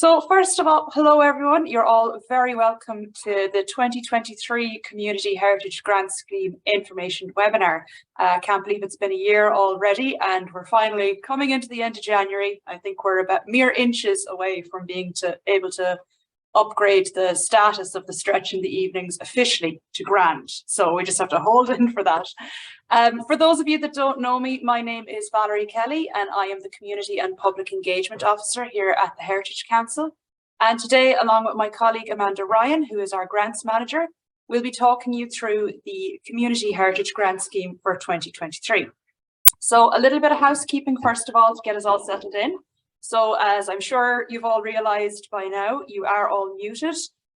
So first of all, hello everyone. You're all very welcome to the 2023 Community Heritage Grant Scheme Information Webinar. I can't believe it's been a year already and we're finally coming into the end of January. I think we're about mere inches away from being able to upgrade the status of the stretch in the evenings officially to grant. So we just have to hold in for that. For those of you that don't know me, my name is Valerie Kelly and I am the Community and Public Engagement Officer here at the Heritage Council. And today, along with my colleague Amanda Ryan, who is our Grants Manager, we'll be talking you through the Community Heritage Grant Scheme for 2023. So a little bit of housekeeping first of all to get us all settled in. So as I'm sure you've all realised by now, you are all muted.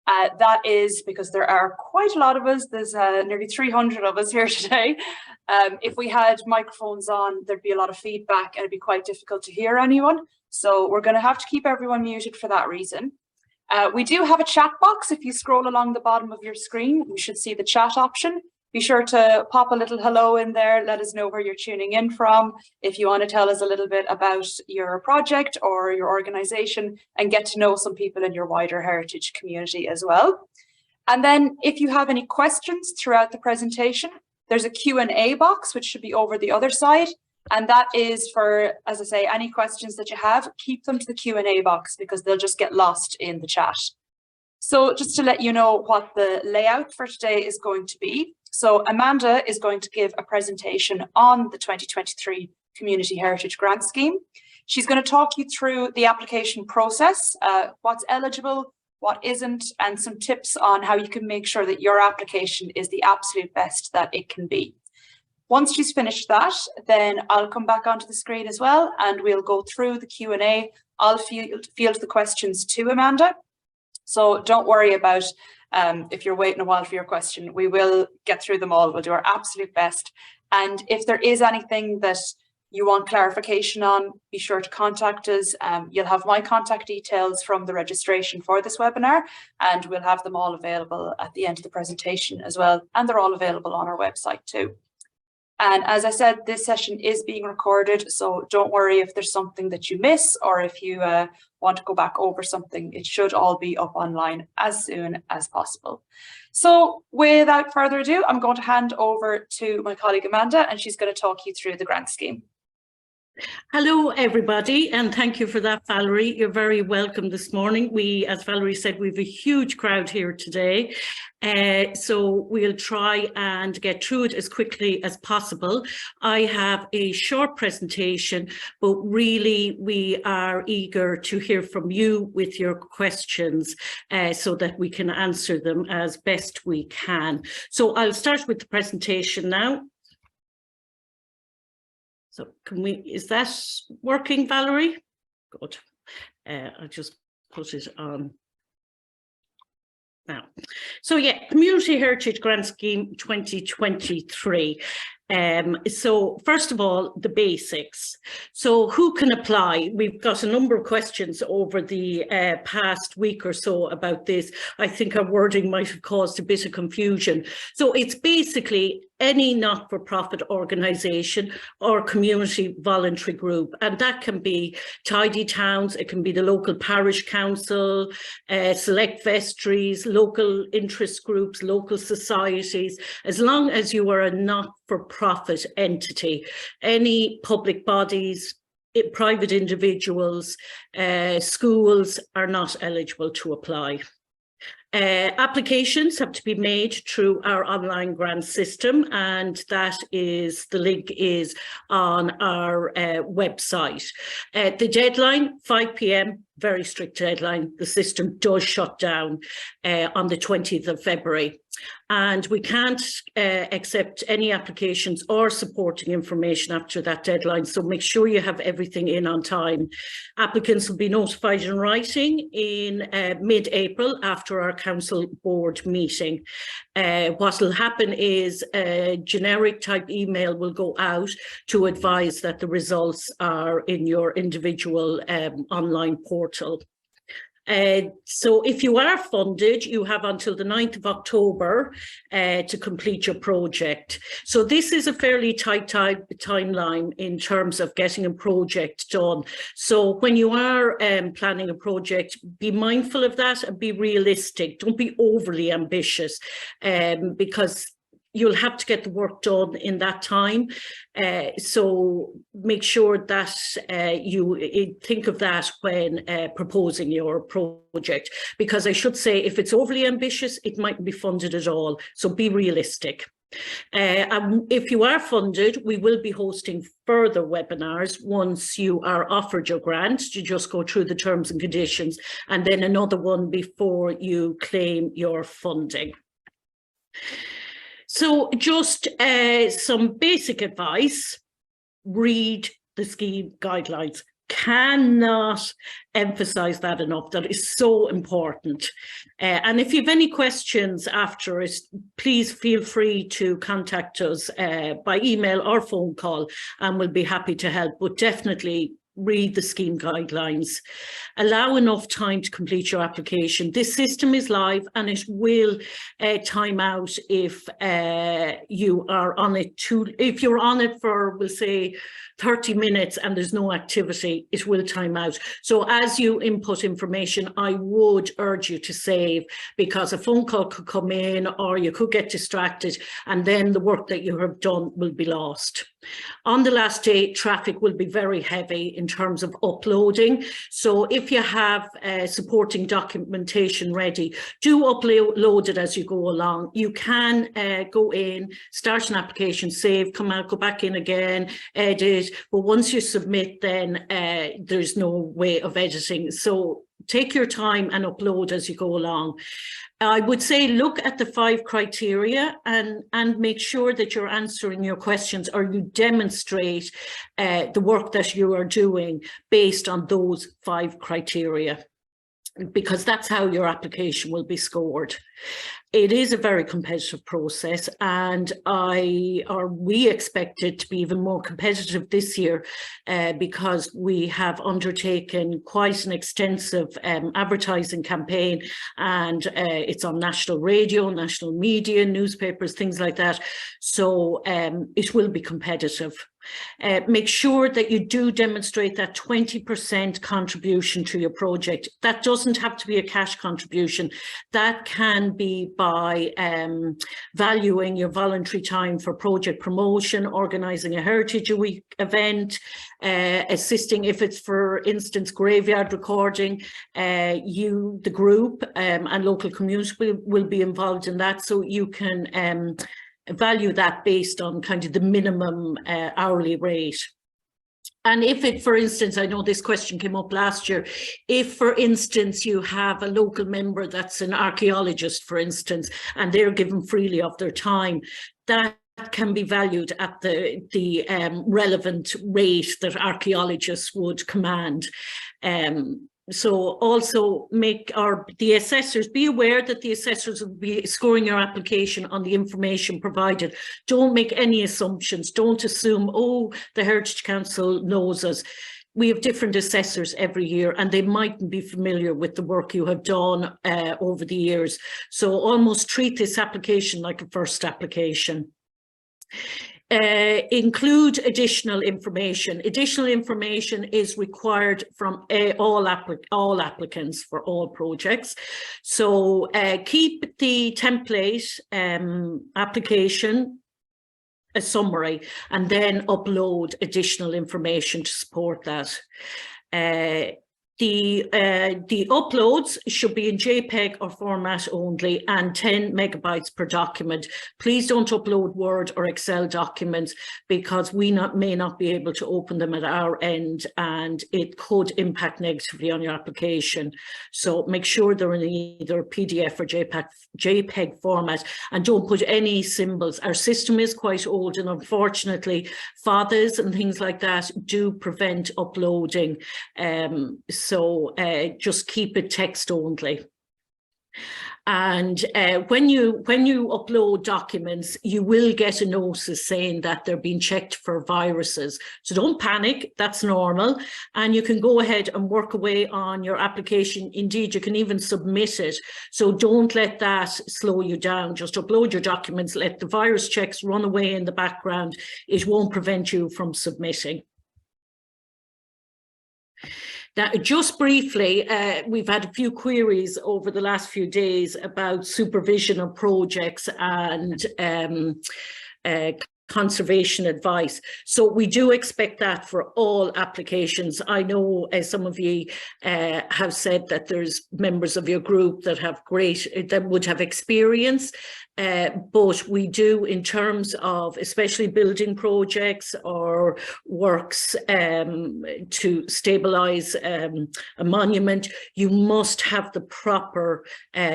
That is because there are quite a lot of us. There's nearly 300 of us here today. If we had microphones on, there'd be a lot of feedback and it'd be quite difficult to hear anyone. So we're going to have to keep everyone muted for that reason. We do have a chat box. If you scroll along the bottom of your screen, you should see the chat option. Be sure to pop a little hello in there. Let us know where you're tuning in from. If you want to tell us a little bit about your project or your organisation and get to know some people in your wider heritage community as well. And then if you have any questions throughout the presentation, there's a Q&A box, which should be over the other side. And that is for, as I say, any questions that you have, keep them to the Q&A box because they'll just get lost in the chat. So just to let you know what the layout for today is going to be. So Amanda is going to give a presentation on the 2023 Community Heritage Grant Scheme. She's going to talk you through the application process, what's eligible, what isn't, and some tips on how you can make sure that your application is the absolute best that it can be. Once she's finished that, then I'll come back onto the screen as well, and we'll go through the Q&A. I'll field the questions to Amanda. So don't worry about if you're waiting a while for your question. We will get through them all. We'll do our absolute best. And if there is anything that you want clarification on, be sure to contact us. You'll have my contact details from the registration for this webinar, and we'll have them all available at the end of the presentation as well. And they're all available on our website too. And as I said, this session is being recorded, so don't worry if there's something that you miss or if you want to go back over something. It should all be up online as soon as possible. So without further ado, I'm going to hand over to my colleague Amanda, and she's going to talk you through the grant scheme. Hello, everybody, and thank you for that, Valerie. You're very welcome this morning. As Valerie said, we have a huge crowd here today, so we'll try and get through it as quickly as possible. I have a short presentation, but really we are eager to hear from you with your questions so that we can answer them as best we can. So I'll start with the presentation now. So is that working, Valerie? Good. I'll just put it on now. So yeah, Community Heritage Grant Scheme 2023. So first of all, the basics. So who can apply? We've got a number of questions over the past week or so about this. I think our wording might have caused a bit of confusion. So it's basically any not-for-profit organisation or community voluntary group, and that can be tidy towns, it can be the local parish council, select vestries, local interest groups, local societies. As long as you are a not-for-profit entity, any public bodies, private individuals, schools are not eligible to apply. Applications have to be made through our online grant system, and the link is on our website. The deadline, 5 p.m, very strict deadline. The system does shut down on the 20th of February. And we can't accept any applications or supporting information after that deadline, so make sure you have everything in on time. Applicants will be notified in writing in mid-April after our council board meeting. What will happen is a generic type email will go out to advise that the results are in your individual online portal. So if you are funded, you have until the 9th of October to complete your project. So this is a fairly tight timeline in terms of getting a project done. So when you are planning a project, be mindful of that and be realistic. Don't be overly ambitious, because you'll have to get the work done in that time. So make sure that you think of that when proposing your project, because I should say if it's overly ambitious, it mightn't be funded at all. So be realistic. If you are funded, we will be hosting further webinars once you are offered your grant. You just go through the terms and conditions, and then another one before you claim your funding. So just some basic advice: read the scheme guidelines. Cannot emphasize that enough. That is so important. And if you have any questions after it, please feel free to contact us by email or phone call, and we'll be happy to help. But definitely read the scheme guidelines. Allow enough time to complete your application. This system is live and it will time out if you are on it if you're on it for, we'll say, 30 minutes and there's no activity, it will time out. So as you input information, I would urge you to save, because a phone call could come in or you could get distracted, and then the work that you have done will be lost. On the last day, traffic will be very heavy in terms of uploading. So if you have supporting documentation ready, do upload it as you go along. You can go in, start an application, save, come out, go back in again, edit. But once you submit, then there's no way of editing. So take your time and upload as you go along. I would say look at the 5 criteria and make sure that you're answering your questions, or you demonstrate the work that you are doing based on those 5 criteria, because that's how your application will be scored. It is a very competitive process, and we expect it to be even more competitive this year because we have undertaken quite an extensive advertising campaign, and it's on national radio, national media, newspapers, things like that. So it will be competitive. Make sure that you do demonstrate that 20% contribution to your project. That doesn't have to be a cash contribution. That can be by valuing your voluntary time for project promotion, organising a Heritage Week event, assisting, if it's, for instance, graveyard recording, the group and local community will be involved in that, so you can value that based on kind of the minimum hourly rate. And if it, for instance, I know this question came up last year, if, for instance, you have a local member that's an archaeologist, for instance, and they're given freely of their time, that can be valued at the relevant rate that archaeologists would command. So also the assessors, be aware that the assessors will be scoring your application on the information provided. Don't make any assumptions. Don't assume, oh, the Heritage Council knows us. We have different assessors every year, and they mightn't be familiar with the work you have done over the years. So almost treat this application like a first application. Include additional information. Additional information is required from all applicants for all projects. So keep the template application a summary, and then upload additional information to support that. The uploads should be in JPEG or format only, and 10 megabytes per document. Please don't upload Word or Excel documents, because we may not be able to open them at our end, and it could impact negatively on your application. So make sure they're in either PDF or JPEG format, and don't put any symbols. Our system is quite old, and unfortunately fathers and things like that do prevent uploading. So just keep it text only. And when you upload documents, you will get a notice saying that they're being checked for viruses. So don't panic, that's normal. And you can go ahead and work away on your application. Indeed, you can even submit it. So don't let that slow you down. Just upload your documents, let the virus checks run away in the background. It won't prevent you from submitting. Now, just briefly, we've had a few queries over the last few days about supervision of projects and conservation advice. So we do expect that for all applications. I know some of you have said that there's members of your group that would have experience, but we do, in terms of especially building projects or works to stabilise a monument, you must have the proper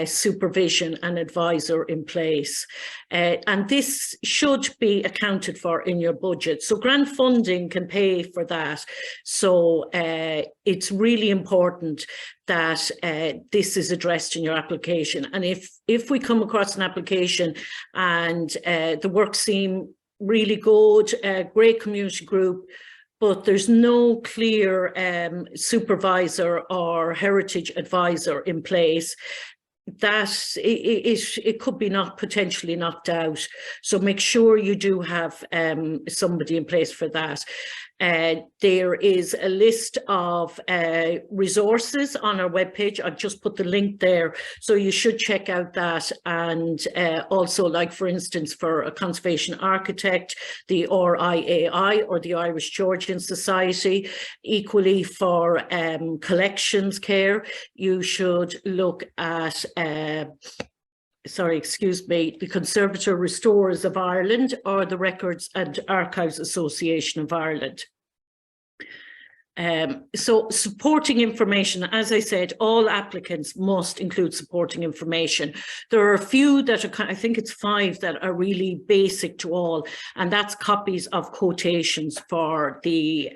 supervision and advisor in place. And this should be accounted for in your budget. So grant funding can pay for that. So it's really important that this is addressed in your application. And if we come across an application and the work seem really good, great community group, but there's no clear supervisor or heritage advisor in place, that it could be potentially knocked out. So make sure you do have somebody in place for that. There is a list of resources on our webpage. I've just put the link there, so you should check out that. And also, like for instance, for a conservation architect, the RIAI, or the Irish Georgian Society. Equally for collections care, you should look at the Conservator Restorers of Ireland, or the Records and Archives Association of Ireland. So supporting information, as I said, all applicants must include supporting information. There are a few that are, I think it's 5 that are really basic to all, and that's copies of quotations for the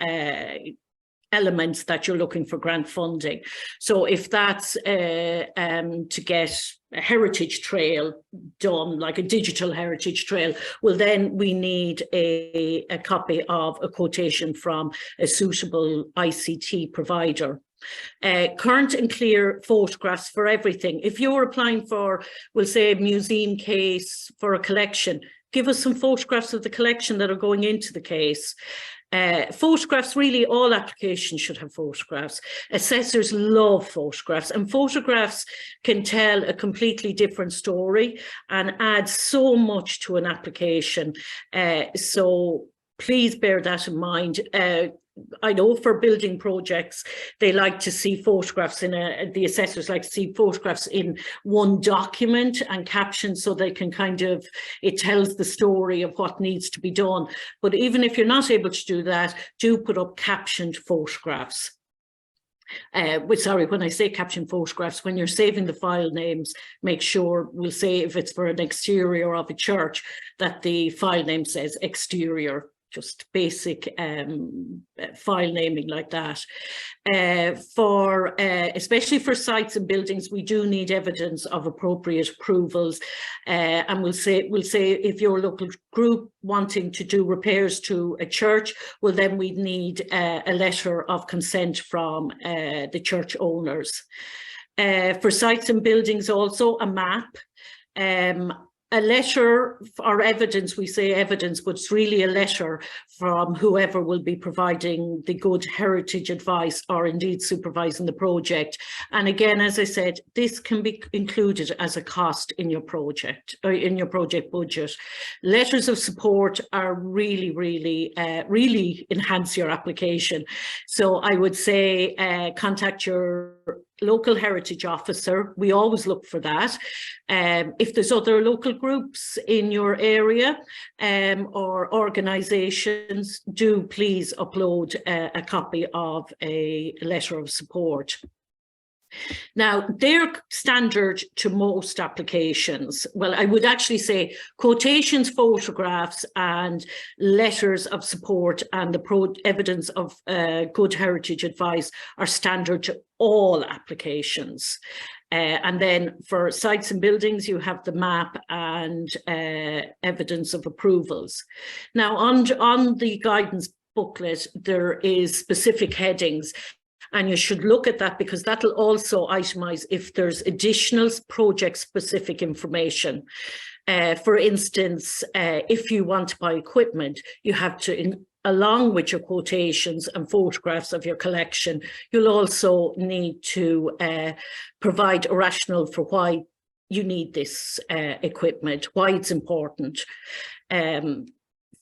elements that you're looking for grant funding. So if that's to get a heritage trail done, like a digital heritage trail, well, then we need a copy of a quotation from a suitable ICT provider. Current and clear photographs for everything. If you're applying for, we'll say, a museum case for a collection, give us some photographs of the collection that are going into the case. Photographs, really all applications should have photographs. Assessors love photographs, and photographs can tell a completely different story and add so much to an application. So please bear that in mind. I know for building projects, they like to see photographs the assessors like to see photographs in one document and captions, so they can it tells the story of what needs to be done. But even if you're not able to do that, do put up captioned photographs. Sorry, when I say captioned photographs, when you're saving the file names, make sure, we'll say if it's for an exterior of a church, that the file name says exterior. Just basic file naming like that. Especially for sites and buildings, we do need evidence of appropriate approvals. And we'll say if your local group wanting to do repairs to a church, well, then we need a letter of consent from the church owners. For sites and buildings also, a map. A letter or evidence, we say evidence, but it's really a letter from whoever will be providing the good heritage advice or indeed supervising the project. And again, as I said, this can be included as a cost in your project or in your project budget. Letters of support are really, really, really enhance your application. So I would say contact your local heritage officer. We always look for that. If there's other local groups in your area or organisations, do please upload a copy of a letter of support. Now, they're standard to most applications. Well, I would actually say quotations, photographs and letters of support and the evidence of good heritage advice are standard to all applications. And then for sites and buildings, you have the map and evidence of approvals. Now, on the guidance booklet, there is specific headings, and you should look at that because that'll also itemize if there's additional project-specific information. For instance, if you want to buy equipment, you have to, along with your quotations and photographs of your collection, you'll also need to provide a rationale for why you need this equipment, why it's important.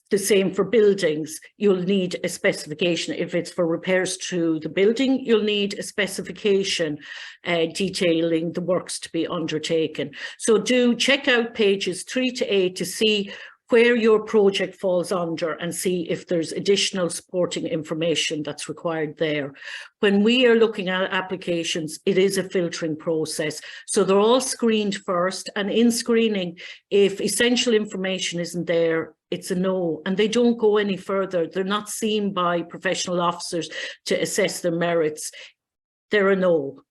The same for buildings, you'll need a specification. If it's for repairs to the building, you'll need a specification detailing the works to be undertaken. So do check out pages 3 to 8 to see where your project falls under and see if there's additional supporting information that's required there. When we are looking at applications, it is a filtering process. So they're all screened first, and in screening, if essential information isn't there, it's a no, and they don't go any further. They're not seen by professional officers to assess their merits. They're a no.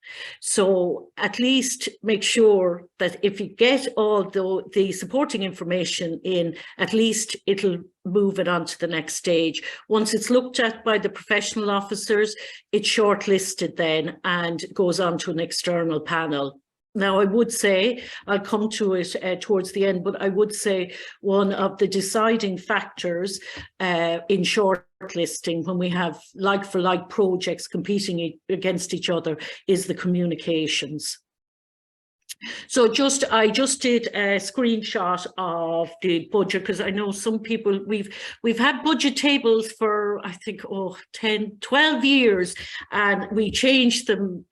So at least make sure that if you get all the supporting information in, at least it'll move it on to the next stage. Once it's looked at by the professional officers, it's shortlisted then and goes on to an external panel. Now, I would say, I'll come to it towards the end, but I would say one of the deciding factors in shortlisting when we have like-for-like projects competing against each other is the communications. So I just did a screenshot of the budget because I know some people, we've had budget tables for I think 10, 12 years, and we changed them.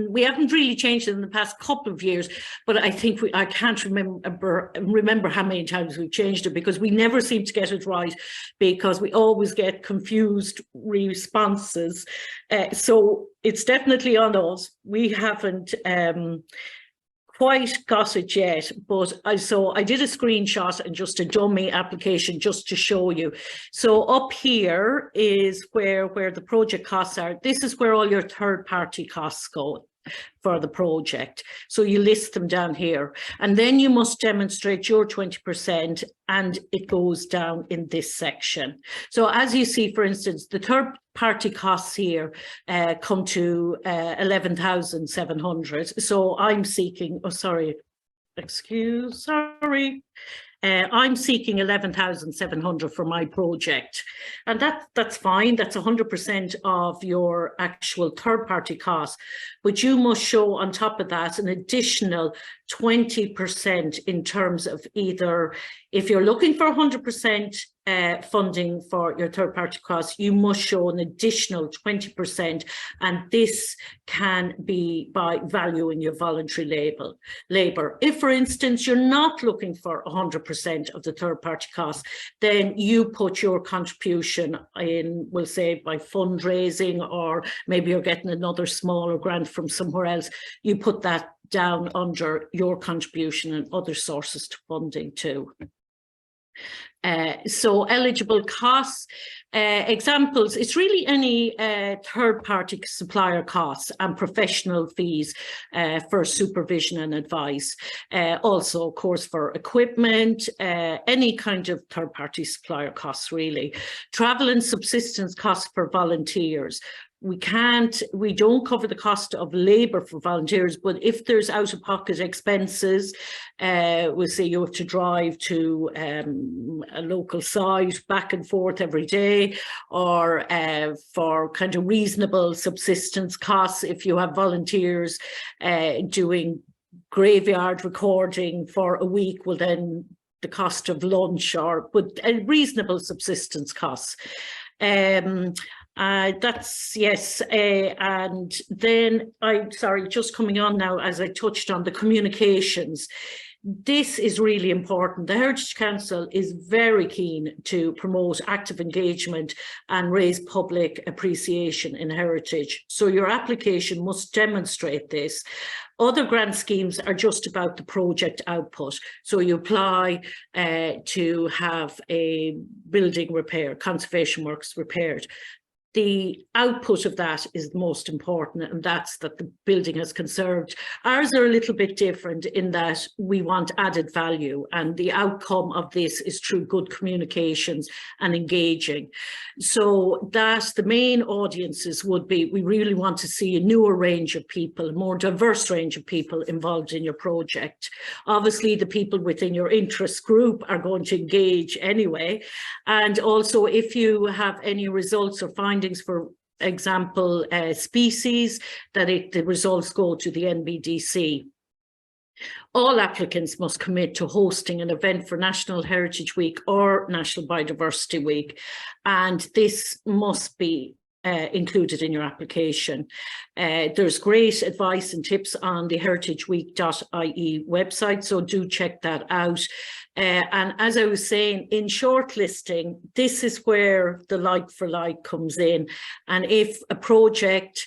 We haven't really changed them in the past couple of years, but I think I can't remember how many times we've changed it because we never seem to get it right because we always get confused responses. So it's definitely on us. We haven't quite got it yet, but I did a screenshot and just a dummy application just to show you. So up here is where the project costs are. This is where all your third-party costs go for the project. So you list them down here, and then you must demonstrate your 20%, and it goes down in this section. So as you see, for instance, the third-party costs here come to 11,700. So I'm seeking, I'm seeking 11,700 for my project, and that's fine. That's 100% of your actual third-party costs, but you must show on top of that an additional 20% in terms of either, if you're looking for 100% funding for your third-party costs, you must show an additional 20%, and this can be by valuing your voluntary labour. If, for instance, you're not looking for 100% of the third-party costs, then you put your contribution in, we'll say, by fundraising, or maybe you're getting another smaller grant from somewhere else. You put that down under your contribution and other sources to funding too. So eligible costs, examples, it's really any third-party supplier costs and professional fees for supervision and advice. Also, of course, for equipment, any kind of third-party supplier costs really. Travel and subsistence costs for volunteers. We don't cover the cost of labour for volunteers, but if there's out-of-pocket expenses, we'll say you have to drive to a local site back and forth every day, or for kind of reasonable subsistence costs, if you have volunteers doing graveyard recording for a week, well then the cost of lunch, but reasonable subsistence costs. That's yes, and then just coming on now, as I touched on the communications. This is really important. The Heritage Council is very keen to promote active engagement and raise public appreciation in heritage. So your application must demonstrate this. Other grant schemes are just about the project output. So you apply to have a building repair, conservation works repaired. the output of that is the most important, and that's that the building has conserved. Ours are a little bit different in that we want added value, and the outcome of this is through good communications and engaging. So that the main audiences would be, we really want to see a newer range of people, a more diverse range of people involved in your project. Obviously, the people within your interest group are going to engage anyway. And also, if you have any results or findings, for example, species, that the results go to the NBDC. All applicants must commit to hosting an event for National Heritage Week or National Biodiversity Week, and this must be included in your application. There's great advice and tips on the heritageweek.ie website, so do check that out. And as I was saying, in shortlisting, this is where the like for like comes in. And if a project,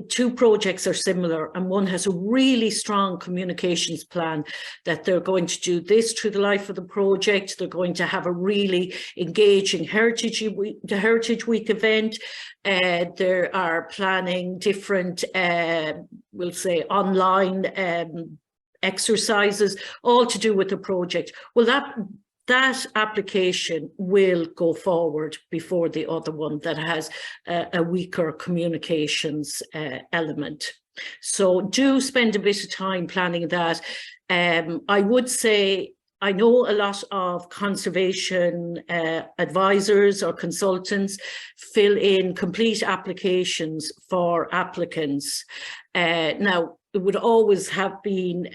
two projects are similar and one has a really strong communications plan that they're going to do this through the life of the project, they're going to have a really engaging Heritage Week event, they are planning different, we'll say, online exercises, all to do with the project. Well, that application will go forward before the other one that has a weaker communications element. So do spend a bit of time planning that. I would say, I know a lot of conservation advisors or consultants fill in complete applications for applicants. Now, it would always have been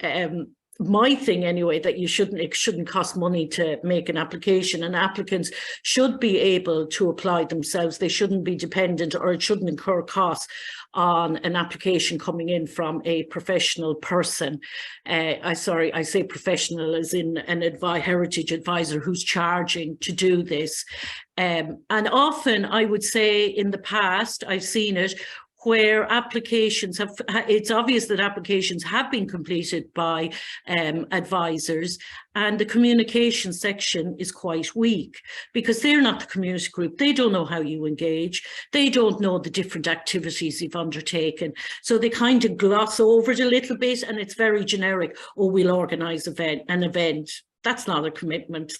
my thing anyway, that it shouldn't cost money to make an application, and applicants should be able to apply themselves. They shouldn't be dependent, or it shouldn't incur costs on an application coming in from a professional person. I say professional as in an heritage advisor who's charging to do this. And often, I would say in the past, I've seen it where applications have, it's obvious that applications have been completed by advisors, and the communication section is quite weak because they're not the community group. They don't know how you engage. They don't know the different activities you've undertaken. So they kind of gloss over it a little bit, and it's very generic. Oh, we'll organise an event. That's not a commitment.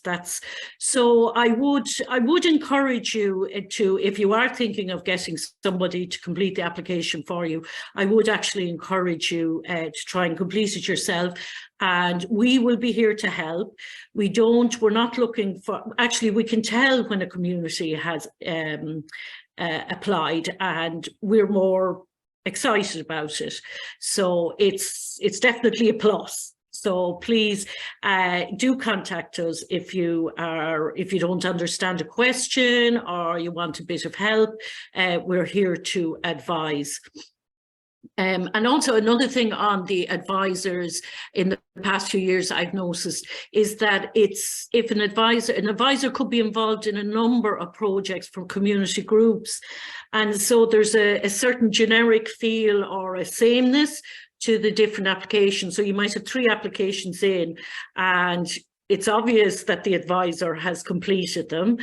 So I would encourage you to, if you are thinking of getting somebody to complete the application for you, I would actually encourage you to try and complete it yourself. And we will be here to help. We're not looking for, actually we can tell when a community has applied, and we're more excited about it. So it's definitely a plus. So please do contact us if you don't understand a question or you want a bit of help. We're here to advise. And also another thing on the advisors in the past few years I've noticed is that if an advisor could be involved in a number of projects from community groups, and so there's a certain generic feel or a sameness to the different applications. So you might have 3 applications in, and it's obvious that the advisor has completed them.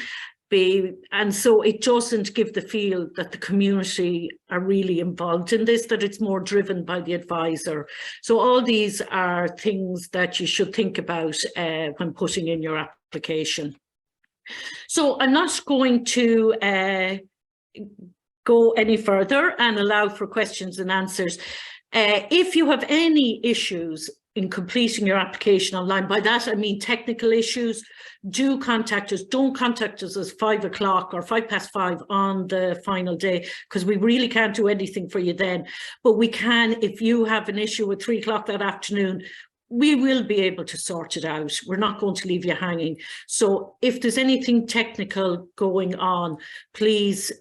And so it doesn't give the feel that the community are really involved in this, that it's more driven by the advisor. So all these are things that you should think about when putting in your application. So I'm not going to go any further and allow for questions and answers. If you have any issues in completing your application online, by that I mean technical issues, do contact us. Don't contact us at 5 o'clock or 5:05 on the final day, because we really can't do anything for you then. But we can, if you have an issue at 3 o'clock that afternoon, we will be able to sort it out. We're not going to leave you hanging. So if there's anything technical going on, please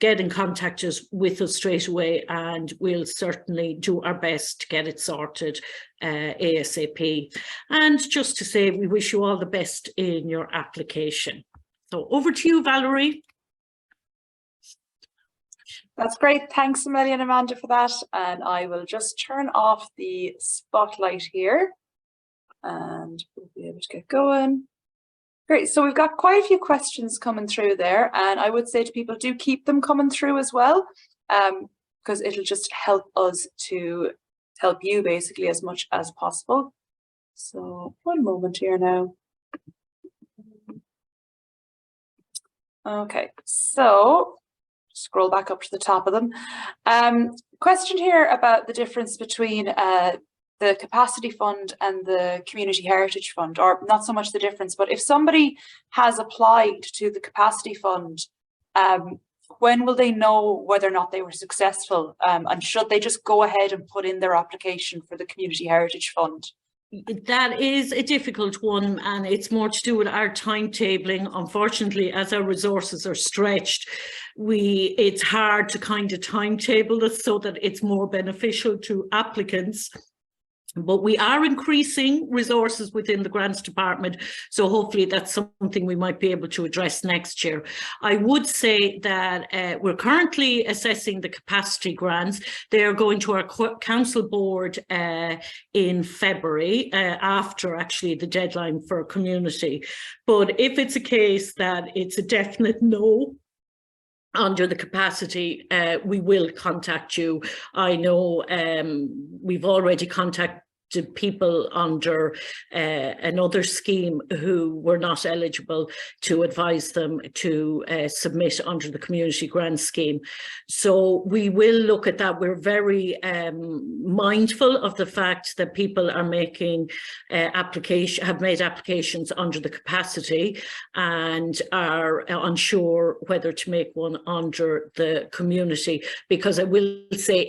get in contact with us straight away, and we'll certainly do our best to get it sorted ASAP. And just to say, we wish you all the best in your application. So over to you, Valerie. That's great. Thanks a million, Amanda, for that. And I will just turn off the spotlight here and we'll be able to get going. Great. So we've got quite a few questions coming through there, and I would say to people, do keep them coming through as well, because it'll just help us to help you basically as much as possible. So one moment here now. Okay, so scroll back up to the top of them. Question here about the difference between the capacity fund and the community heritage fund, or not so much the difference, but if somebody has applied to the capacity fund, when will they know whether or not they were successful? And should they just go ahead and put in their application for the community heritage fund? That is a difficult one, and it's more to do with our timetabling. Unfortunately, as our resources are stretched, it's hard to kind of timetable this so that it's more beneficial to applicants. But we are increasing resources within the grants department, so hopefully that's something we might be able to address next year. I would say that we're currently assessing the capacity grants. They are going to our council board in February, after actually the deadline for community. But if it's a case that it's a definite no under the capacity, we will contact you. I know we've already contacted people under another scheme who were not eligible, to advise them to submit under the community grant scheme. So we will look at that. We're very mindful of the fact that people are making have made applications under the capacity and are unsure whether to make one under the community, because I will say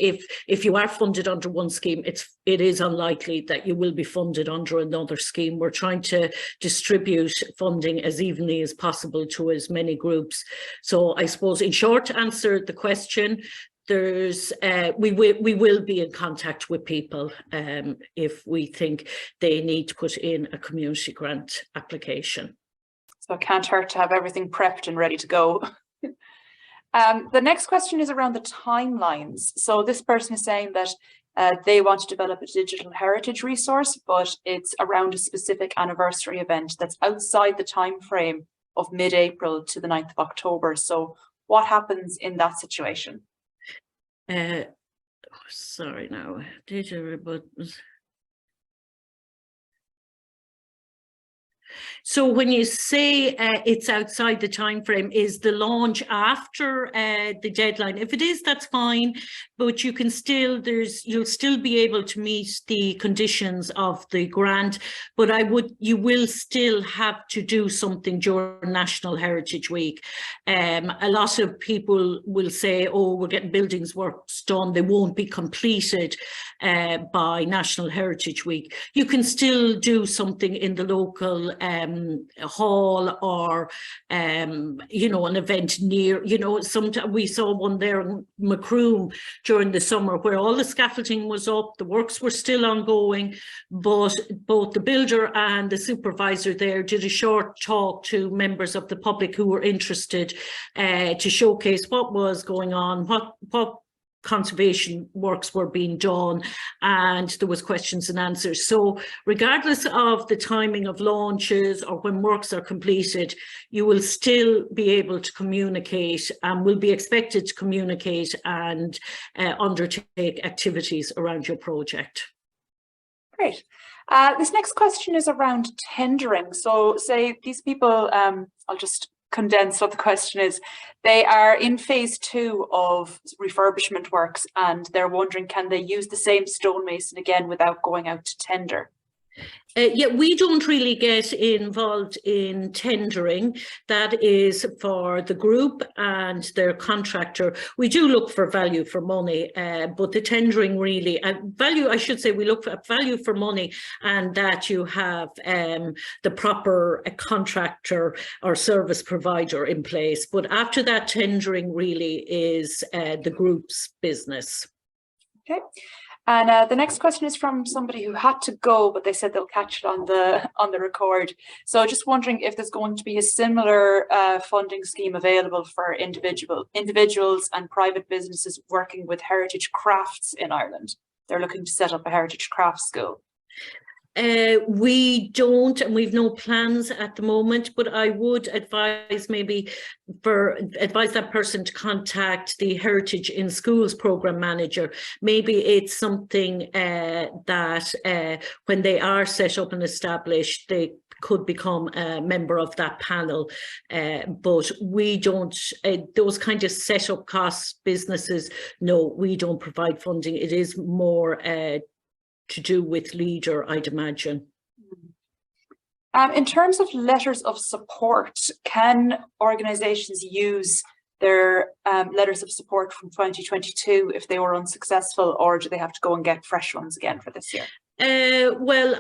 if you are funded under one scheme, it is unlikely that you will be funded under another scheme. We're trying to distribute funding as evenly as possible to as many groups. So I suppose, in short, to answer the question, we will be in contact with people if we think they need to put in a community grant application. So it can't hurt to have everything prepped and ready to go. The next question is around the timelines. So this person is saying that they want to develop a digital heritage resource, but it's around a specific anniversary event that's outside the time frame of mid-April to the 9th of October. So what happens in that situation? Sorry, now digital, but so when you say it's outside the time frame, is the launch after the deadline? If it is, that's fine, but you can still, you'll still be able to meet the conditions of the grant, but you will still have to do something during National Heritage Week. A lot of people will say, oh, we're getting buildings works done, they won't be completed by National Heritage Week. You can still do something in the local hall, or you know, an event near, you know, sometimes we saw one there in Macroom during the summer where all the scaffolding was up, the works were still ongoing, but both the builder and the supervisor there did a short talk to members of the public who were interested to showcase what was going on, what conservation works were being done, and there was questions and answers. So regardless of the timing of launches or when works are completed, you will still be able to communicate and will be expected to communicate and undertake activities around your project. Great. This next question is around tendering. So say these people, I'll just condense what the question is. They are in phase 2 of refurbishment works and they're wondering, can they use the same stonemason again without going out to tender? Yeah, we don't really get involved in tendering. That is for the group and their contractor. We do look for value for money, but the tendering really, I should say we look for value for money, and that you have the proper contractor or service provider in place. But after that, tendering really is the group's business. Okay. And the next question is from somebody who had to go, but they said they'll catch it on the record. So just wondering if there's going to be a similar funding scheme available for individuals and private businesses working with heritage crafts in Ireland. They're looking to set up a heritage craft school. We don't, and we've no plans at the moment, but I would advise that person to contact the Heritage in Schools program manager. Maybe it's something that when they are set up and established, they could become a member of that panel, but we don't, those kind of set up costs, businesses, no, we don't provide funding. It is more to do with Leader, I'd imagine. In terms of letters of support, can organisations use their letters of support from 2022 if they were unsuccessful, or do they have to go and get fresh ones again for this year? Well,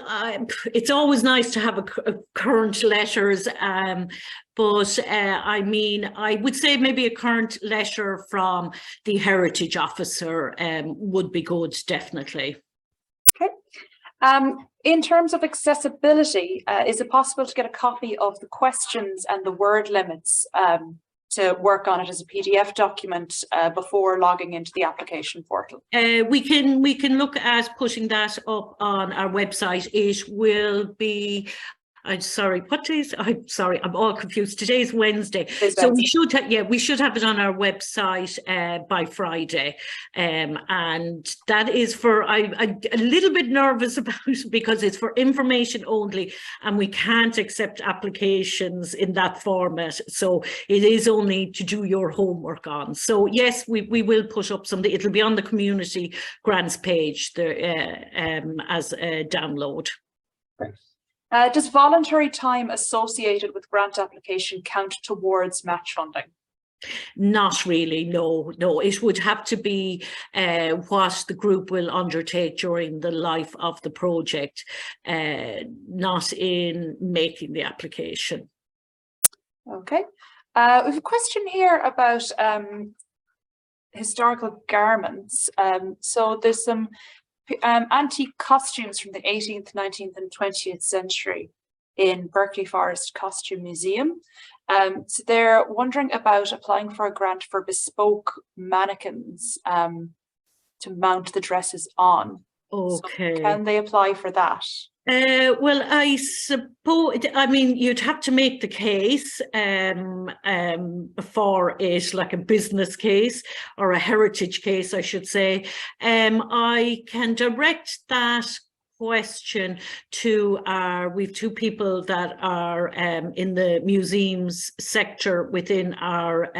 it's always nice to have a current letters, but I mean, I would say maybe a current letter from the Heritage Officer would be good, definitely. Okay. In terms of accessibility, is it possible to get a copy of the questions and the word limits to work on it as a PDF document before logging into the application portal? We can look at putting that up on our website. It will be, I'm sorry, what day is, I'm sorry, I'm all confused. Today's Wednesday. So we should have, yeah, we should have it on our website by Friday. And that is for, I'm a little bit nervous about it because it's for information only and we can't accept applications in that format. So it is only to do your homework on. So yes, we will put up something. It'll be on the community grants page there, as a download. Great. Does voluntary time associated with grant application count towards match funding? Not really, no. It would have to be what the group will undertake during the life of the project, not in making the application. Okay. We have a question here about historical garments. So there's some antique costumes from the 18th, 19th and 20th century in Berkeley Forest Costume Museum. So they're wondering about applying for a grant for bespoke mannequins to mount the dresses on. Okay. So can they apply for that? Well, I suppose, I mean, you'd have to make the case for it, like a business case or a heritage case, I should say. I can direct that question to we've two people that are in the museums sector within our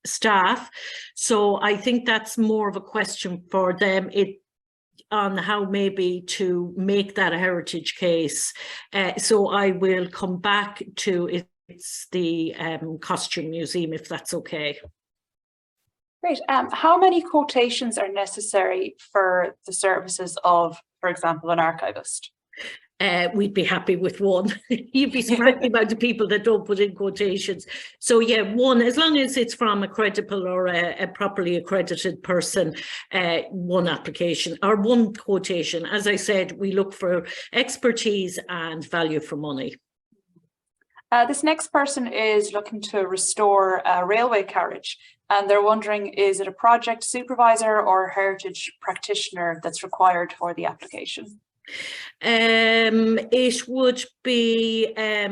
staff. So I think that's more of a question for them. On how maybe to make that a heritage case. So I will come back to it's the costume museum, if that's okay. Great. How many quotations are necessary for the services of, for example, an archivist? We'd be happy with one. You'd be surprised about the people that don't put in quotations. So yeah, one, as long as it's from a credible or a properly accredited person, one application or one quotation. As I said, we look for expertise and value for money. This next person is looking to restore a railway carriage, and they're wondering, is it a project supervisor or a heritage practitioner that's required for the application? It would be a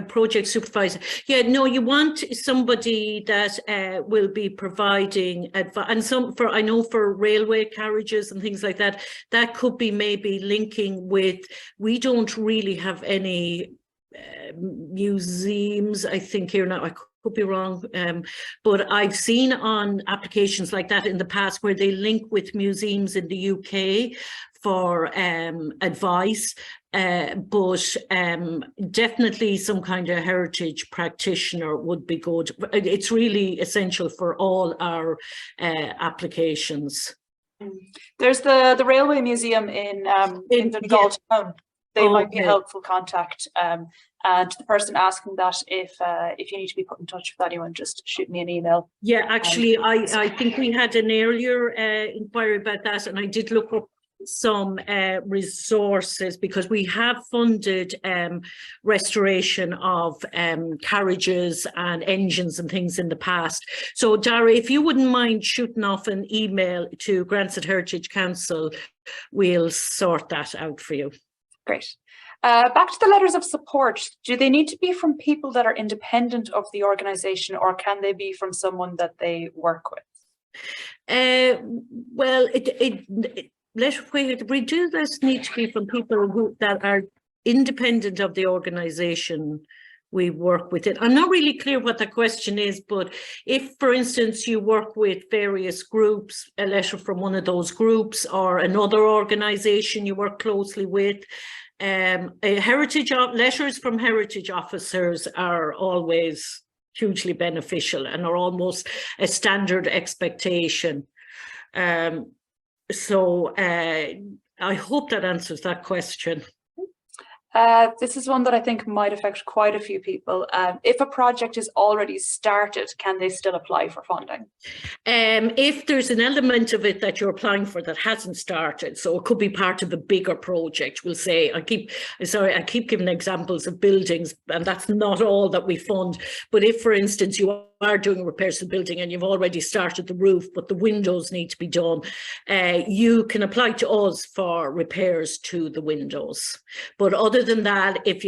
project supervisor. Yeah, no, you want somebody that will be providing advice, and some for, I know for railway carriages and things like that, that could be maybe linking with, we don't really have any museums, I think here now, I could be wrong, but I've seen on applications like that in the past where they link with museums in the UK for advice, but definitely some kind of heritage practitioner would be good. It's really essential for all our applications. There's the Railway Museum in Donegal Town. They might be a helpful contact. And the person asking that, if you need to be put in touch with anyone, just shoot me an email. Yeah, actually, I think we had an earlier inquiry about that, and I did look up some resources, because we have funded restoration of carriages and engines and things in the past. So Dara, if you wouldn't mind shooting off an email to Grants at Heritage Council, we'll sort that out for you. Great. Back to the letters of support. Do they need to be from people that are independent of the organisation, or can they be from someone that they work with? Well, we do this need to be from people that are independent of the organisation we work with. I'm not really clear what the question is, but if, for instance, you work with various groups, a letter from one of those groups or another organisation you work closely with, letters from heritage officers are always hugely beneficial and are almost a standard expectation. So I hope that answers that question. This is one that I think might affect quite a few people. If a project is already started, can they still apply for funding? If there's an element of it that you're applying for that hasn't started, so it could be part of a bigger project, we'll say, I keep giving examples of buildings, and that's not all that we fund. But if, for instance, you are doing repairs to the building and you've already started the roof, but the windows need to be done, you can apply to us for repairs to the windows. But other than that, if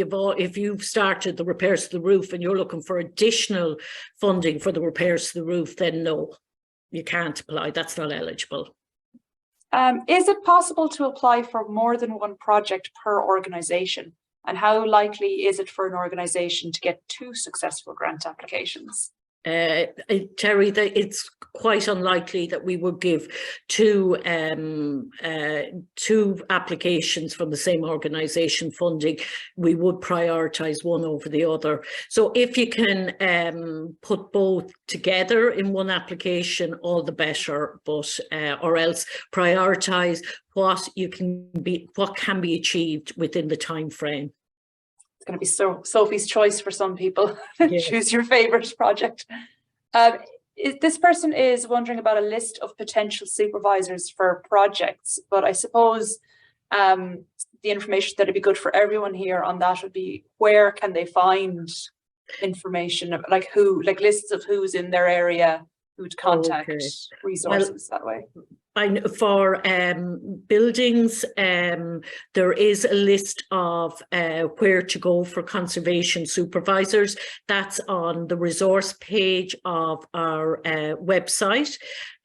you've started the repairs to the roof and you're looking for additional funding for the repairs to the roof, then no, you can't apply. That's not eligible. Is it possible to apply for more than one project per organisation? And how likely is it for an organisation to get 2 successful grant applications? Terry, it's quite unlikely that we would give two applications from the same organisation funding. We would prioritise one over the other. So if you can put both together in one application, all the better. But or else prioritise what can be achieved within the time frame. It's going to be Sophie's choice for some people. Yes. Choose your favourite project. This person is wondering about a list of potential supervisors for projects, but I suppose the information that would be good for everyone here on that would be, where can they find information, like lists of who's in their area, who'd contact, resources that way? For buildings, there is a list of where to go for conservation supervisors. That's on the resource page of our website,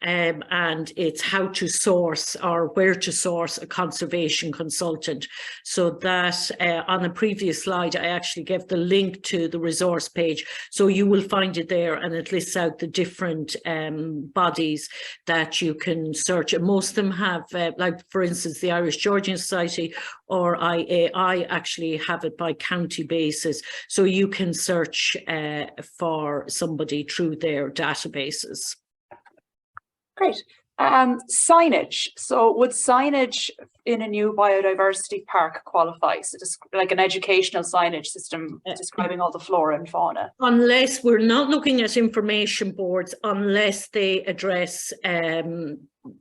and it's how to source or where to source a conservation consultant. So that on a previous slide, I actually gave the link to the resource page. So you will find it there, and it lists out the different bodies that you can search. And most of them have, like for instance, the Irish Georgian Society or IAI actually have it by county basis. So you can search for somebody through their databases. Great. Signage. So would signage in a new biodiversity park qualify? So just like an educational signage system describing all the flora and fauna? Unless we're not looking at information boards, unless they address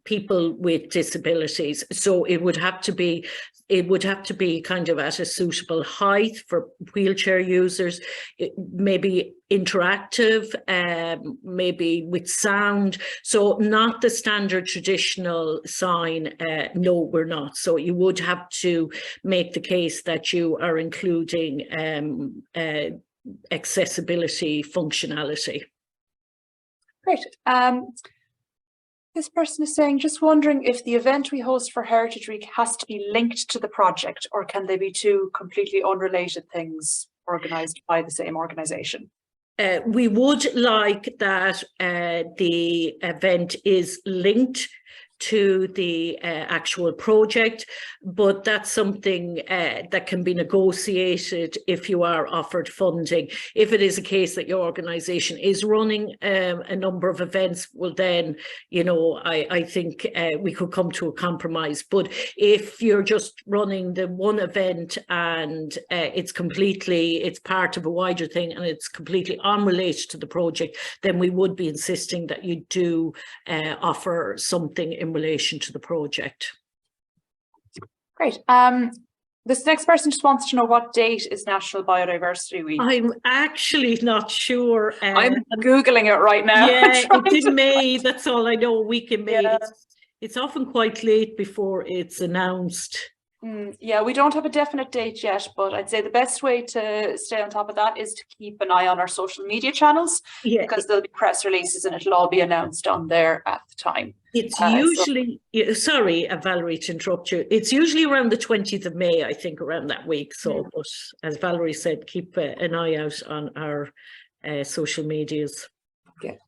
people with disabilities. So it would have to be kind of at a suitable height for wheelchair users, maybe interactive, maybe with sound. So not the standard traditional sign. No, we're not. So you would have to make the case that you are including accessibility functionality. Great. This person is saying, just wondering if the event we host for Heritage Week has to be linked to the project, or can they be 2 completely unrelated things organised by the same organisation? We would like that the event is linked to the actual project, but that's something that can be negotiated if you are offered funding. If it is a case that your organisation is running a number of events, well then, you know, I think we could come to a compromise. But if you're just running the one event and it's part of a wider thing and it's completely unrelated to the project, then we would be insisting that you do offer something in relation to the project. Great. This next person just wants to know, what date is National Biodiversity Week? I'm actually not sure. I'm Googling it right now. Yeah, it's in May. That's all I know, a week in May. Yeah. It's often quite late before it's announced. Yeah, we don't have a definite date yet, but I'd say the best way to stay on top of that is to keep an eye on our social media channels, because there'll be press releases and it'll all be announced on there at the time. It's usually, sorry, Valerie, to interrupt you. It's usually around the 20th of May, I think, around that week. So, but as Valerie said, keep an eye out on our social medias. Okay.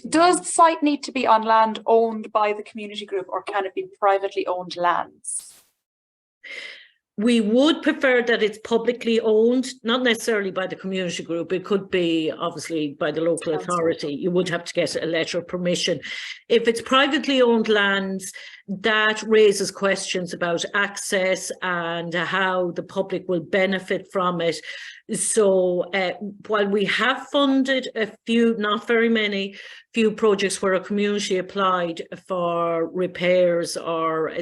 Does the site need to be on land owned by the community group, or can it be privately owned lands? We would prefer that it's publicly owned, not necessarily by the community group. It could be obviously by the local authority. You would have to get a letter of permission. If it's privately owned lands, that raises questions about access and how the public will benefit from it. So while we have funded a few, not very many, few projects where a community applied for repairs or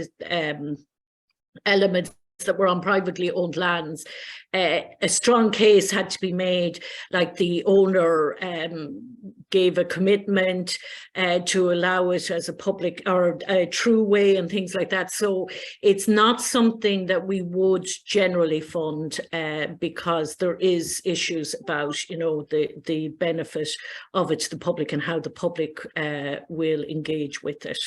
elements that were on privately owned lands, a strong case had to be made, like the owner gave a commitment to allow it as a public or a true way and things like that. So it's not something that we would generally fund because there is issues about, you know, the benefit of it to the public and how the public will engage with it.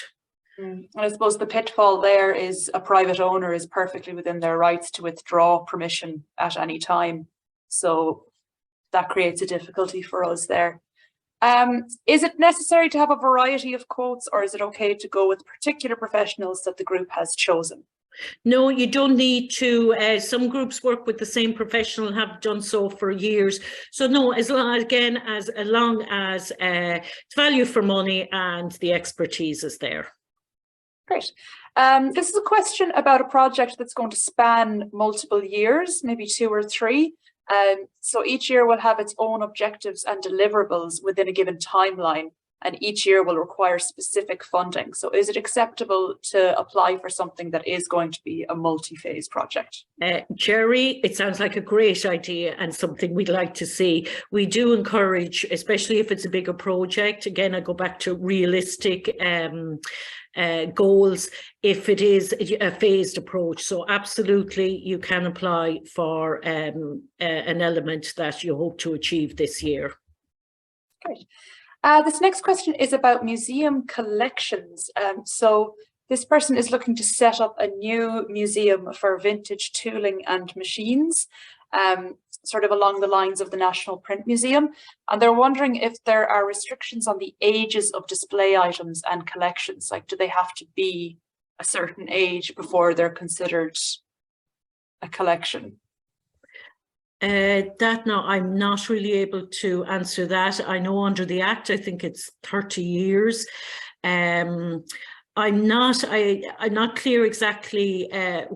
And I suppose the pitfall there is a private owner is perfectly within their rights to withdraw permission at any time. So that creates a difficulty for us there. Is it necessary to have a variety of quotes, or is it okay to go with particular professionals that the group has chosen? No, you don't need to. Some groups work with the same professional and have done so for years. So no, as long as it's value for money and the expertise is there. Great. This is a question about a project that's going to span multiple years, maybe 2 or 3. So each year will have its own objectives and deliverables within a given timeline, and each year will require specific funding. So is it acceptable to apply for something that is going to be a multi-phase project? Jerry, it sounds like a great idea and something we'd like to see. We do encourage, especially if it's a bigger project, again, I go back to realistic goals, if it is a phased approach. So absolutely you can apply for an element that you hope to achieve this year. Great. This next question is about museum collections. So this person is looking to set up a new museum for vintage tooling and machines, sort of along the lines of the National Print Museum. And they're wondering if there are restrictions on the ages of display items and collections. Like, do they have to be a certain age before they're considered a collection? I'm not really able to answer that. I know under the Act, I think it's 30 years. I'm not clear exactly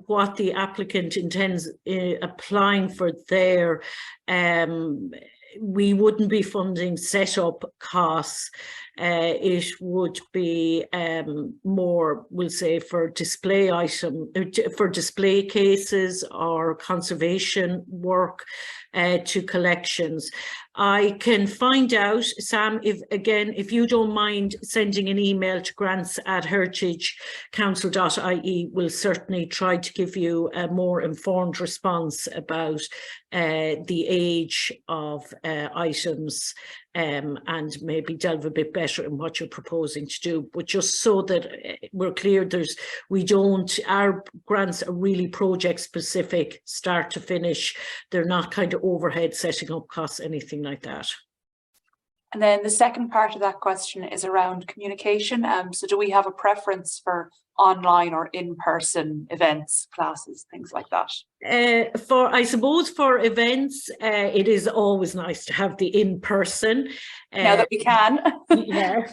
what the applicant intends applying for there. We wouldn't be funding setup costs. It would be more, we'll say, for display for display cases or conservation work to collections. I can find out, Sam, if you don't mind sending an email to grants@heritagecouncil.ie, we'll certainly try to give you a more informed response about the age of items and maybe delve a bit better in what you're proposing to do. But just so that we're clear, our grants are really project specific, start to finish. They're not kind of overhead setting up costs, anything like that. And then the second part of that question is around communication. So do we have a preference for online or in-person events, classes, things like that? I suppose for events, it is always nice to have the in-person. Now that we can. Yeah,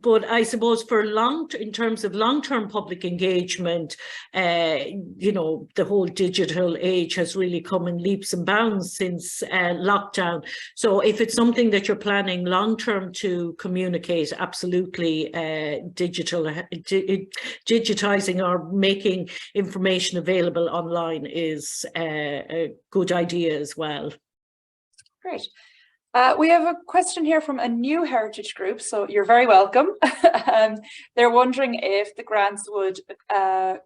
but I suppose for in terms of long-term public engagement, you know, the whole digital age has really come in leaps and bounds since lockdown. So if it's something that you're planning long-term to communicate, absolutely, digitizing or making information available online is a good idea as well. Great. We have a question here from a new heritage group, so you're very welcome. They're wondering if the grants would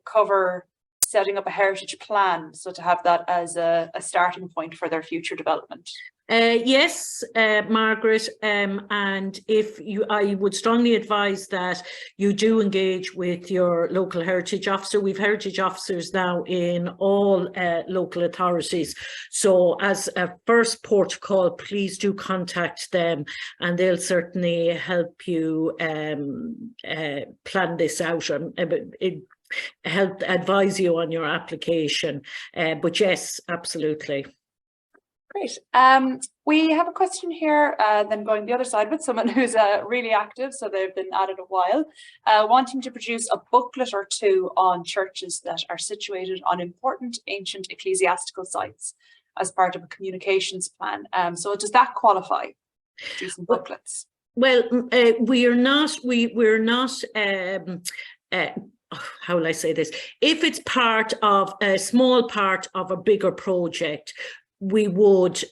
cover setting up a heritage plan, so to have that as a starting point for their future development. Yes, Margaret, and I would strongly advise that you do engage with your local heritage officer. We've heritage officers now in all local authorities. So as a first port of call, please do contact them and they'll certainly help you plan this out and help advise you on your application. But yes, absolutely. Great. We have a question here, then going the other side with someone who's really active, so they've been at it a while, wanting to produce a booklet or two on churches that are situated on important ancient ecclesiastical sites as part of a communications plan. So does that qualify, producing booklets? Well, we're not, how will I say this? If it's part of a small part of a bigger project, we would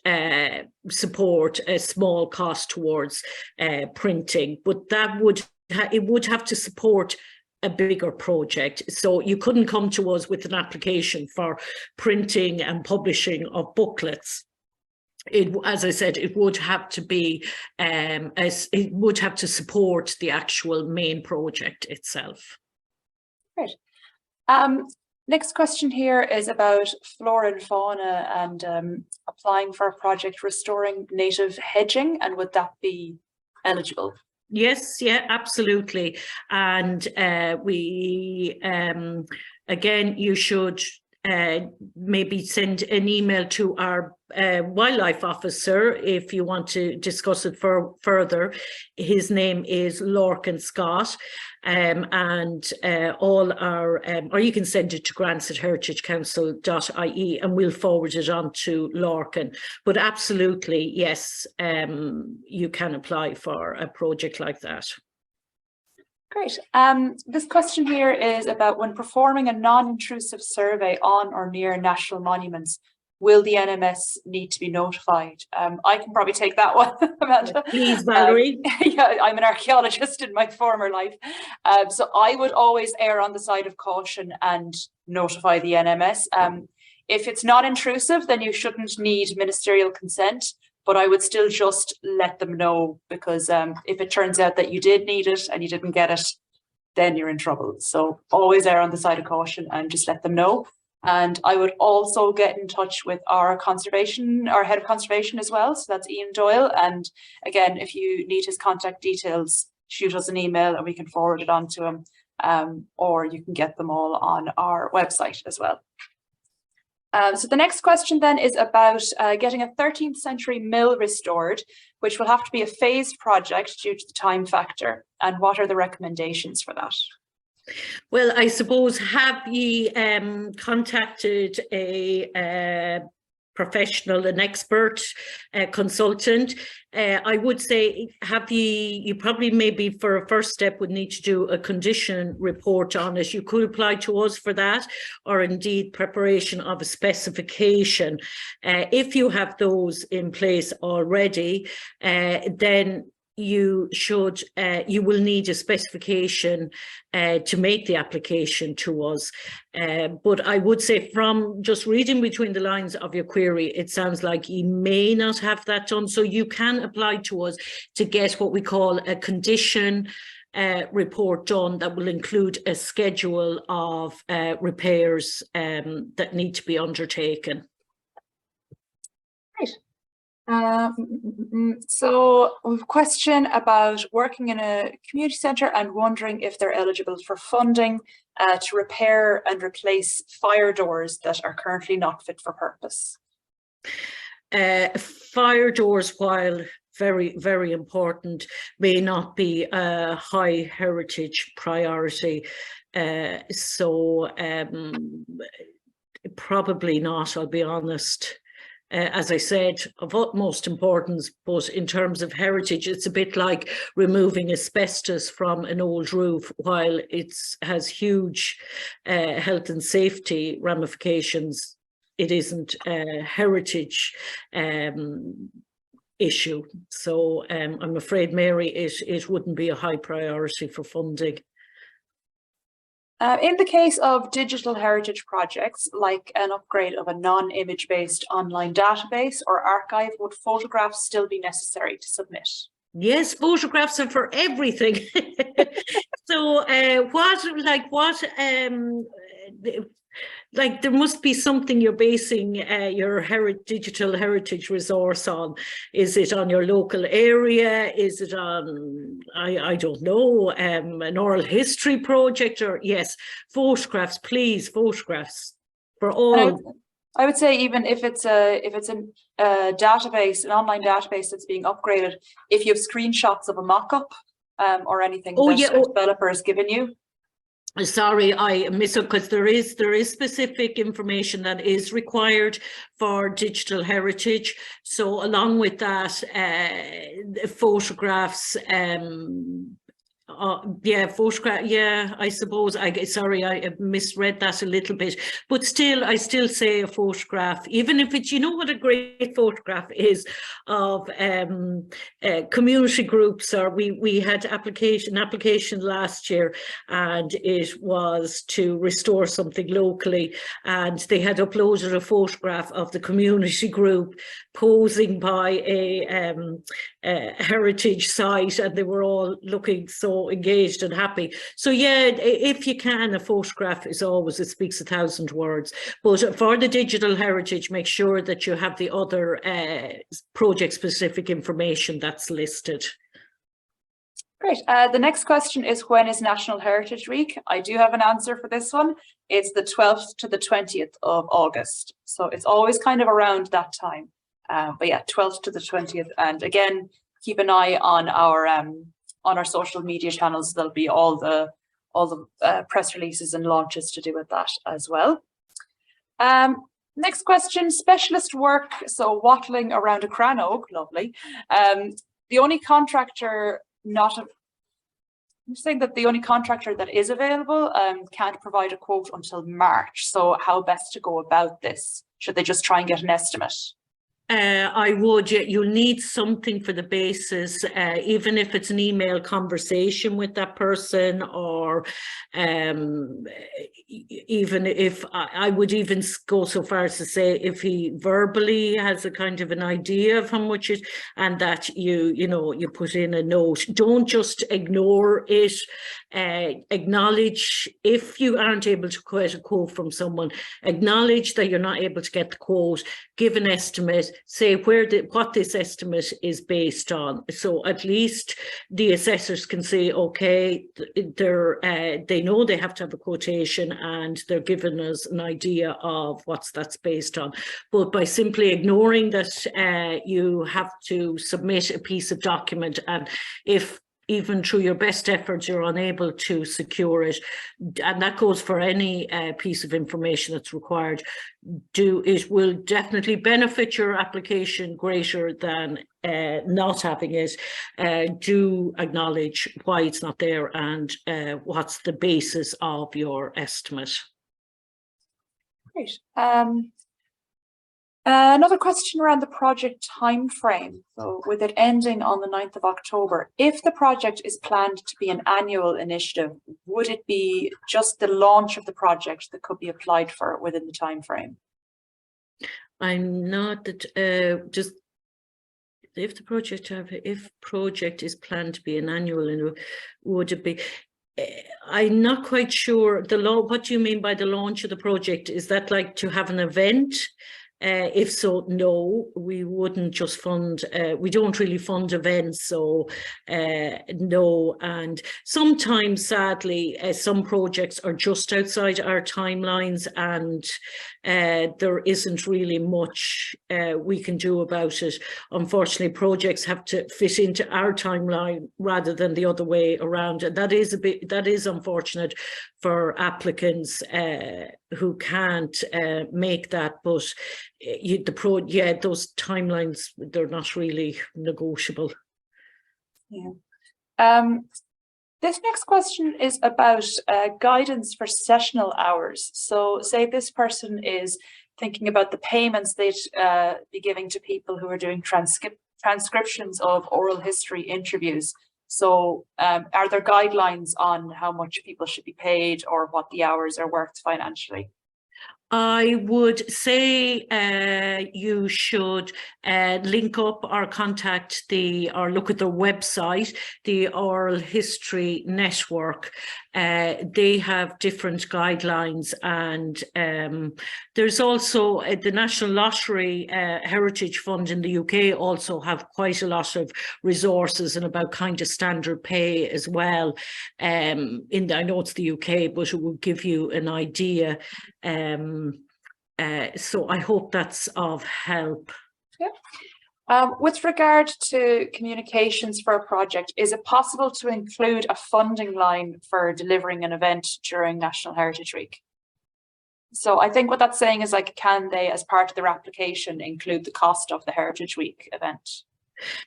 support a small cost towards printing, but that would have to support a bigger project. So you couldn't come to us with an application for printing and publishing of booklets. As I said, it would have to be, it would have to support the actual main project itself. Great. Next question here is about flora and fauna and applying for a project restoring native hedging, and would that be eligible? Yes, yeah, absolutely. And again, you should maybe send an email to our wildlife officer if you want to discuss it further. His name is Lorcan Scott, and all our, or you can send it to grants@heritagecouncil.ie and we'll forward it on to Lorcan. But absolutely, yes, you can apply for a project like that. Great. This question here is about when performing a non-intrusive survey on or near national monuments, will the NMS need to be notified? I can probably take that one, Amanda. Please, Valerie. Yeah, I'm an archaeologist in my former life. So I would always err on the side of caution and notify the NMS. If it's not intrusive, then you shouldn't need ministerial consent, but I would still just let them know, because if it turns out that you did need it and you didn't get it, then you're in trouble. So always err on the side of caution and just let them know. And I would also get in touch with our head of conservation as well. So that's Ian Doyle. And again, if you need his contact details, shoot us an email and we can forward it on to him. Or you can get them all on our website as well. So the next question then is about getting a 13th century mill restored, which will have to be a phased project due to the time factor. And what are the recommendations for that? Well, I suppose, have you contacted a professional, an expert, consultant? I would say, you probably maybe for a first step would need to do a condition report on it. You could apply to us for that, or indeed preparation of a specification. If you have those in place already, then you will need a specification to make the application to us. But I would say, from just reading between the lines of your query, it sounds like you may not have that done. So you can apply to us to get what we call a condition report done that will include a schedule of repairs that need to be undertaken. Right. So we have a question about working in a community centre and wondering if they're eligible for funding to repair and replace fire doors that are currently not fit for purpose. Fire doors, while very, very important, may not be a high heritage priority. Probably not, I'll be honest. As I said, of utmost importance, but in terms of heritage, it's a bit like removing asbestos from an old roof. While it has huge health and safety ramifications, it isn't a heritage issue. So I'm afraid, Mary, it wouldn't be a high priority for funding. In the case of digital heritage projects, like an upgrade of a non-image based online database or archive, would photographs still be necessary to submit? Yes, photographs are for everything. So there must be something you're basing your digital heritage resource on. Is it on your local area? Is it on, I don't know, an oral history project? Or yes, photographs, please, photographs for all. I would say even if it's a database, an online database that's being upgraded, if you have screenshots of a mock-up or anything that a developer has given you. Sorry, I missed it, because there is specific information that is required for digital heritage. So along with that, photographs, I suppose. Sorry, I misread that a little bit, but still, I still say a photograph, even if it's, you know what a great photograph is of community groups. Or we had application last year, and it was to restore something locally, and they had uploaded a photograph of the community group posing by a heritage site, and they were all looking so engaged and happy. So yeah, if you can, a photograph is always, it speaks 1,000 words. But for the digital heritage, make sure that you have the other project specific information that's listed. Great. The next question is, when is National Heritage Week? I do have an answer for this one. It's the 12th to the 20th of August. So it's always kind of around that time. But yeah, 12th to the 20th. And again, keep an eye on our social media channels. There'll be all the press releases and launches to do with that as well. Next question, specialist work. So wattling around a crannog, lovely. The only contractor I'm saying that the only contractor that is available can't provide a quote until March. So how best to go about this? Should they just try and get an estimate? I would. You'll need something for the basis, even if it's an email conversation with that person, or even if I would even go so far as to say, if he verbally has a kind of an idea of how much it, and that you put in a note. Don't just ignore it. Acknowledge if you aren't able to get a quote from someone. Acknowledge that you're not able to get the quote. Give an estimate. Say what this estimate is based on. So at least the assessors can say, okay, they know they have to have a quotation, and they're giving us an idea of what that's based on. But by simply ignoring that, you have to submit a piece of document, and if even through your best efforts you're unable to secure it, and that goes for any piece of information that's required, it will definitely benefit your application greater than not having it. Do acknowledge why it's not there, and what's the basis of your estimate. Great. Another question around the project time frame. So with it ending on the 9th of October, if the project is planned to be an annual initiative, would it be just the launch of the project that could be applied for within the time frame? I'm not just if project is planned to be an annual, would it be? I'm not quite sure. What do you mean by the launch of the project? Is that like to have an event? If so, no, we wouldn't just fund, we don't really fund events, so no. And sometimes, sadly, some projects are just outside our timelines, and there isn't really much we can do about it. Unfortunately, projects have to fit into our timeline rather than the other way around. And that is unfortunate for applicants who can't make that, but those timelines, they're not really negotiable. Yeah. This next question is about guidance for sessional hours. So say this person is thinking about the payments they'd be giving to people who are doing transcriptions of oral history interviews. So are there guidelines on how much people should be paid or what the hours are worth financially? I would say you should link up or contact or look at their website, the Oral History Network. They have different guidelines, and there's also the National Lottery Heritage Fund in the UK also have quite a lot of resources and about kind of standard pay as well. I know it's the UK, but it will give you an idea. So I hope that's of help. Yeah. With regard to communications for a project, is it possible to include a funding line for delivering an event during National Heritage Week? So I think what that's saying is, like, can they, as part of their application, include the cost of the Heritage Week event?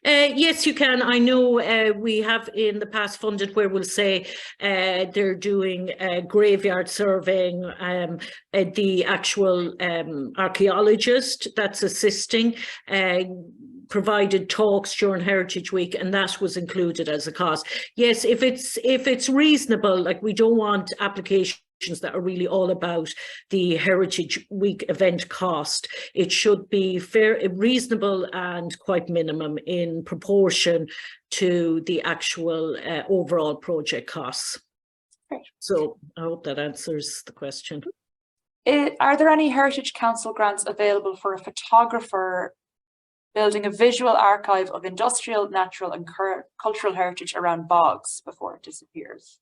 Yes, you can. I know we have in the past funded where we'll say they're doing graveyard surveying, the actual archaeologist that's assisting provided talks during Heritage Week, and that was included as a cost. Yes, if it's reasonable, like, we don't want applications that are really all about the Heritage Week event cost. It should be fair, reasonable, and quite minimum in proportion to the actual overall project costs. Great. So I hope that answers the question. Are there any Heritage Council grants available for a photographer building a visual archive of industrial, natural and cultural heritage around bogs before it disappears?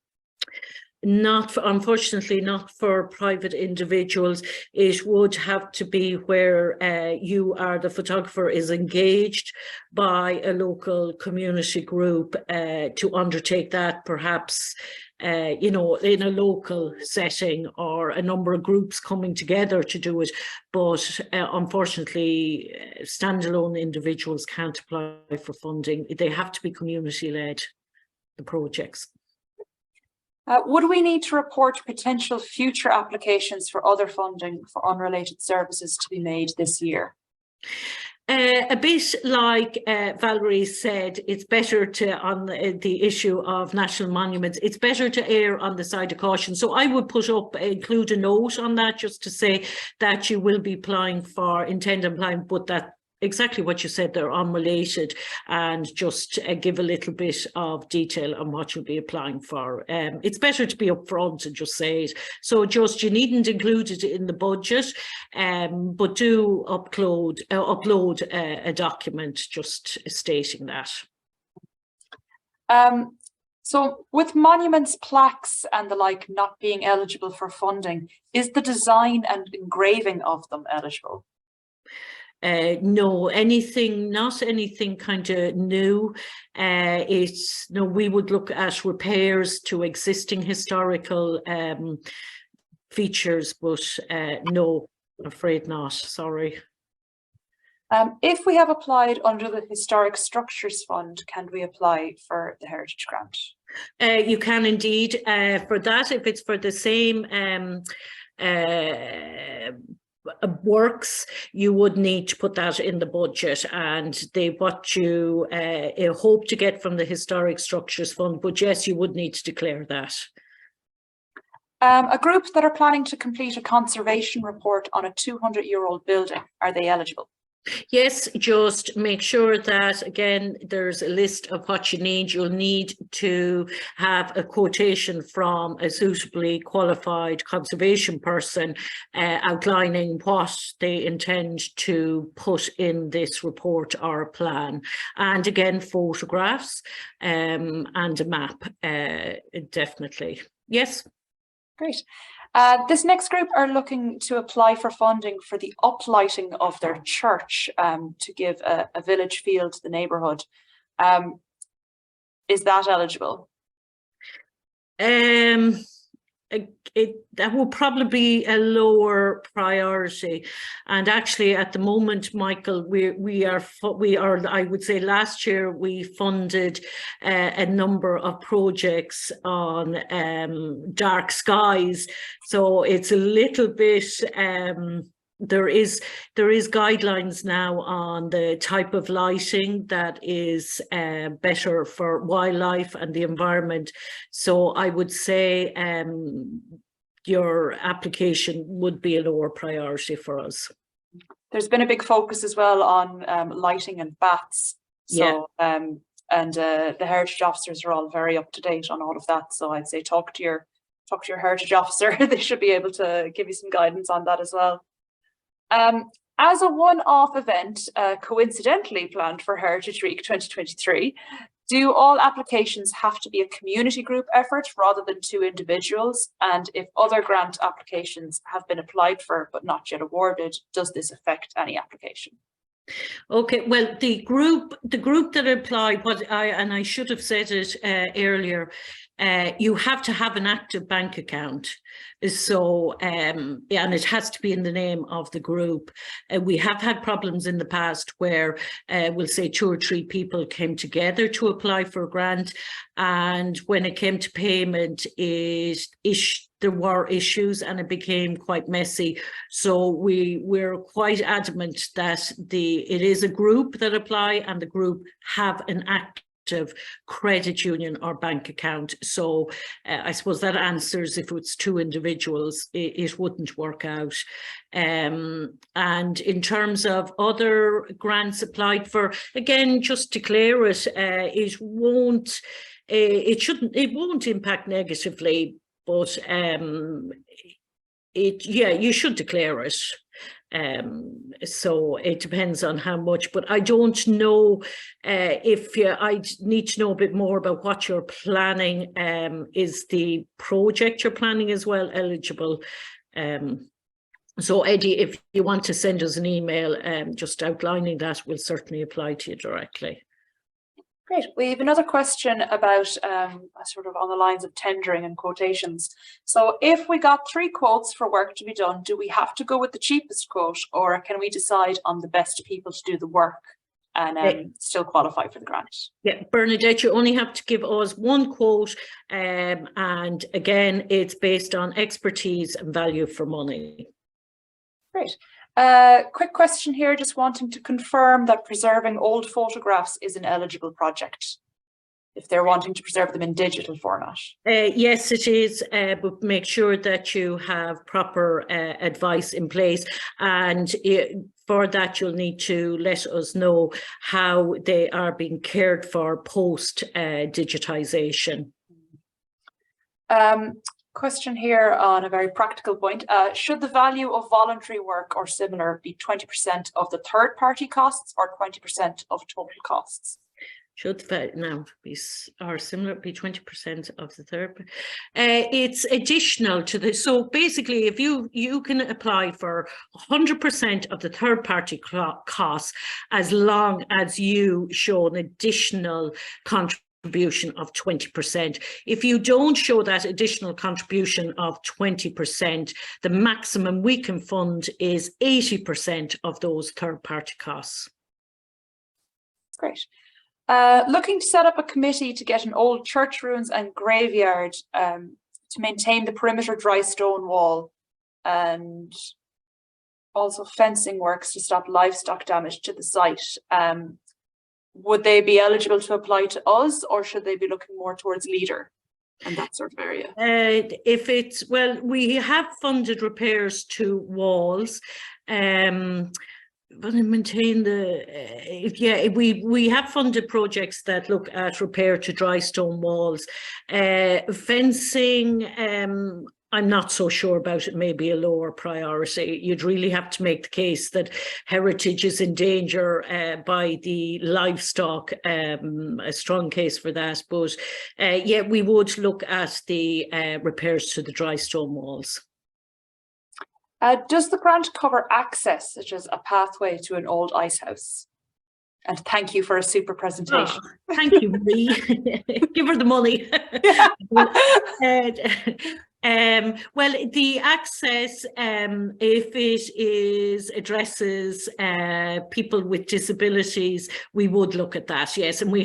Unfortunately, not for private individuals. It would have to be where the photographer is engaged by a local community group to undertake that, perhaps in a local setting, or a number of groups coming together to do it. But unfortunately, standalone individuals can't apply for funding. They have to be community-led, the projects. Would we need to report potential future applications for other funding for unrelated services to be made this year? A bit like Valerie said, it's better to, on the issue of national monuments, it's better to err on the side of caution. So I would include a note on that, just to say that you will be intend applying, but that exactly what you said, they're unrelated, and just give a little bit of detail on what you'll be applying for. It's better to be upfront and just say it. So you needn't include it in the budget, but do upload a document just stating that. So with monuments, plaques and the like not being eligible for funding, is the design and engraving of them eligible? No, not anything kind of new. We would look at repairs to existing historical features, but no, I'm afraid not, sorry. If we have applied under the Historic Structures Fund, can we apply for the Heritage Grant? You can indeed, for that, if it's for the same works, you would need to put that in the budget, and what you hope to get from the Historic Structures Fund, but yes, you would need to declare that. A group that are planning to complete a conservation report on a 200-year-old building, are they eligible? Yes, just make sure that, again, there's a list of what you need. You'll need to have a quotation from a suitably qualified conservation person outlining what they intend to put in this report or plan. And again, photographs and a map, definitely. Yes. Great. This next group are looking to apply for funding for the uplighting of their church to give a village feel to the neighbourhood. Is that eligible? That will probably be a lower priority, and actually at the moment, Michael, we are I would say last year we funded a number of projects on dark skies, so it's a little bit there is guidelines now on the type of lighting that is better for wildlife and the environment. So I would say your application would be a lower priority for us. There's been a big focus as well on lighting and bats. So yeah. The heritage officers are all very up to date on all of that. So I'd say talk to your heritage officer. They should be able to give you some guidance on that as well. As a one-off event, coincidentally planned for Heritage Week 2023, do all applications have to be a community group effort rather than 2 individuals? And if other grant applications have been applied for but not yet awarded, does this affect any application? Okay, well, the group that applied, I should have said it earlier, you have to have an active bank account. So, and it has to be in the name of the group. We have had problems in the past where we'll say 2 or 3 people came together to apply for a grant, and when it came to payment, there were issues and it became quite messy. So we're quite adamant that it is a group that apply, and the group have an active credit union or bank account. So I suppose that answers if it's 2 individuals, it wouldn't work out. And in terms of other grants applied for, again, just declare it. It won't impact negatively, but you should declare it. So it depends on how much, but I don't know I'd need to know a bit more about what you're planning. Is the project you're planning as well eligible? So Eddie, if you want to send us an email just outlining that, we'll certainly apply to you directly. Great. We have another question about sort of on the lines of tendering and quotations. So if we got 3 quotes for work to be done, do we have to go with the cheapest quote, or can we decide on the best people to do the work and still qualify for the grant? Yeah, Bernadette, you only have to give us 1 quote, and again, it's based on expertise and value for money. Great. Quick question here, just wanting to confirm that preserving old photographs is an eligible project if they're wanting to preserve them in digital format. Yes, it is, but make sure that you have proper advice in place, and for that you'll need to let us know how they are being cared for post digitization. Question here on a very practical point. Should the value of voluntary work or similar be 20% of the third-party costs or 20% of total costs? Should now be or similar be 20% of the third? It's additional to this. So basically, if you can apply for 100% of the third-party costs as long as you show an additional contribution of 20%. If you don't show that additional contribution of 20%, the maximum we can fund is 80% of those third-party costs. Great. Looking to set up a committee to get an old church ruins and graveyard to maintain the perimeter dry stone wall, and also fencing works to stop livestock damage to the site. Would they be eligible to apply to us, or should they be looking more towards Leader and that sort of area? If it's, well, we have funded repairs to walls. but I maintain we have funded projects that look at repair to dry stone walls. Fencing, I'm not so sure about. It may be a lower priority. You'd really have to make the case that heritage is in danger by the livestock, a strong case for that. But yeah, we would look at the repairs to the dry stone walls. Does the grant cover access, such as a pathway to an old ice house? And thank you for a super presentation. Oh, thank you, Marie. Give her the money. Well, the access, if it addresses people with disabilities, we would look at that, yes. And we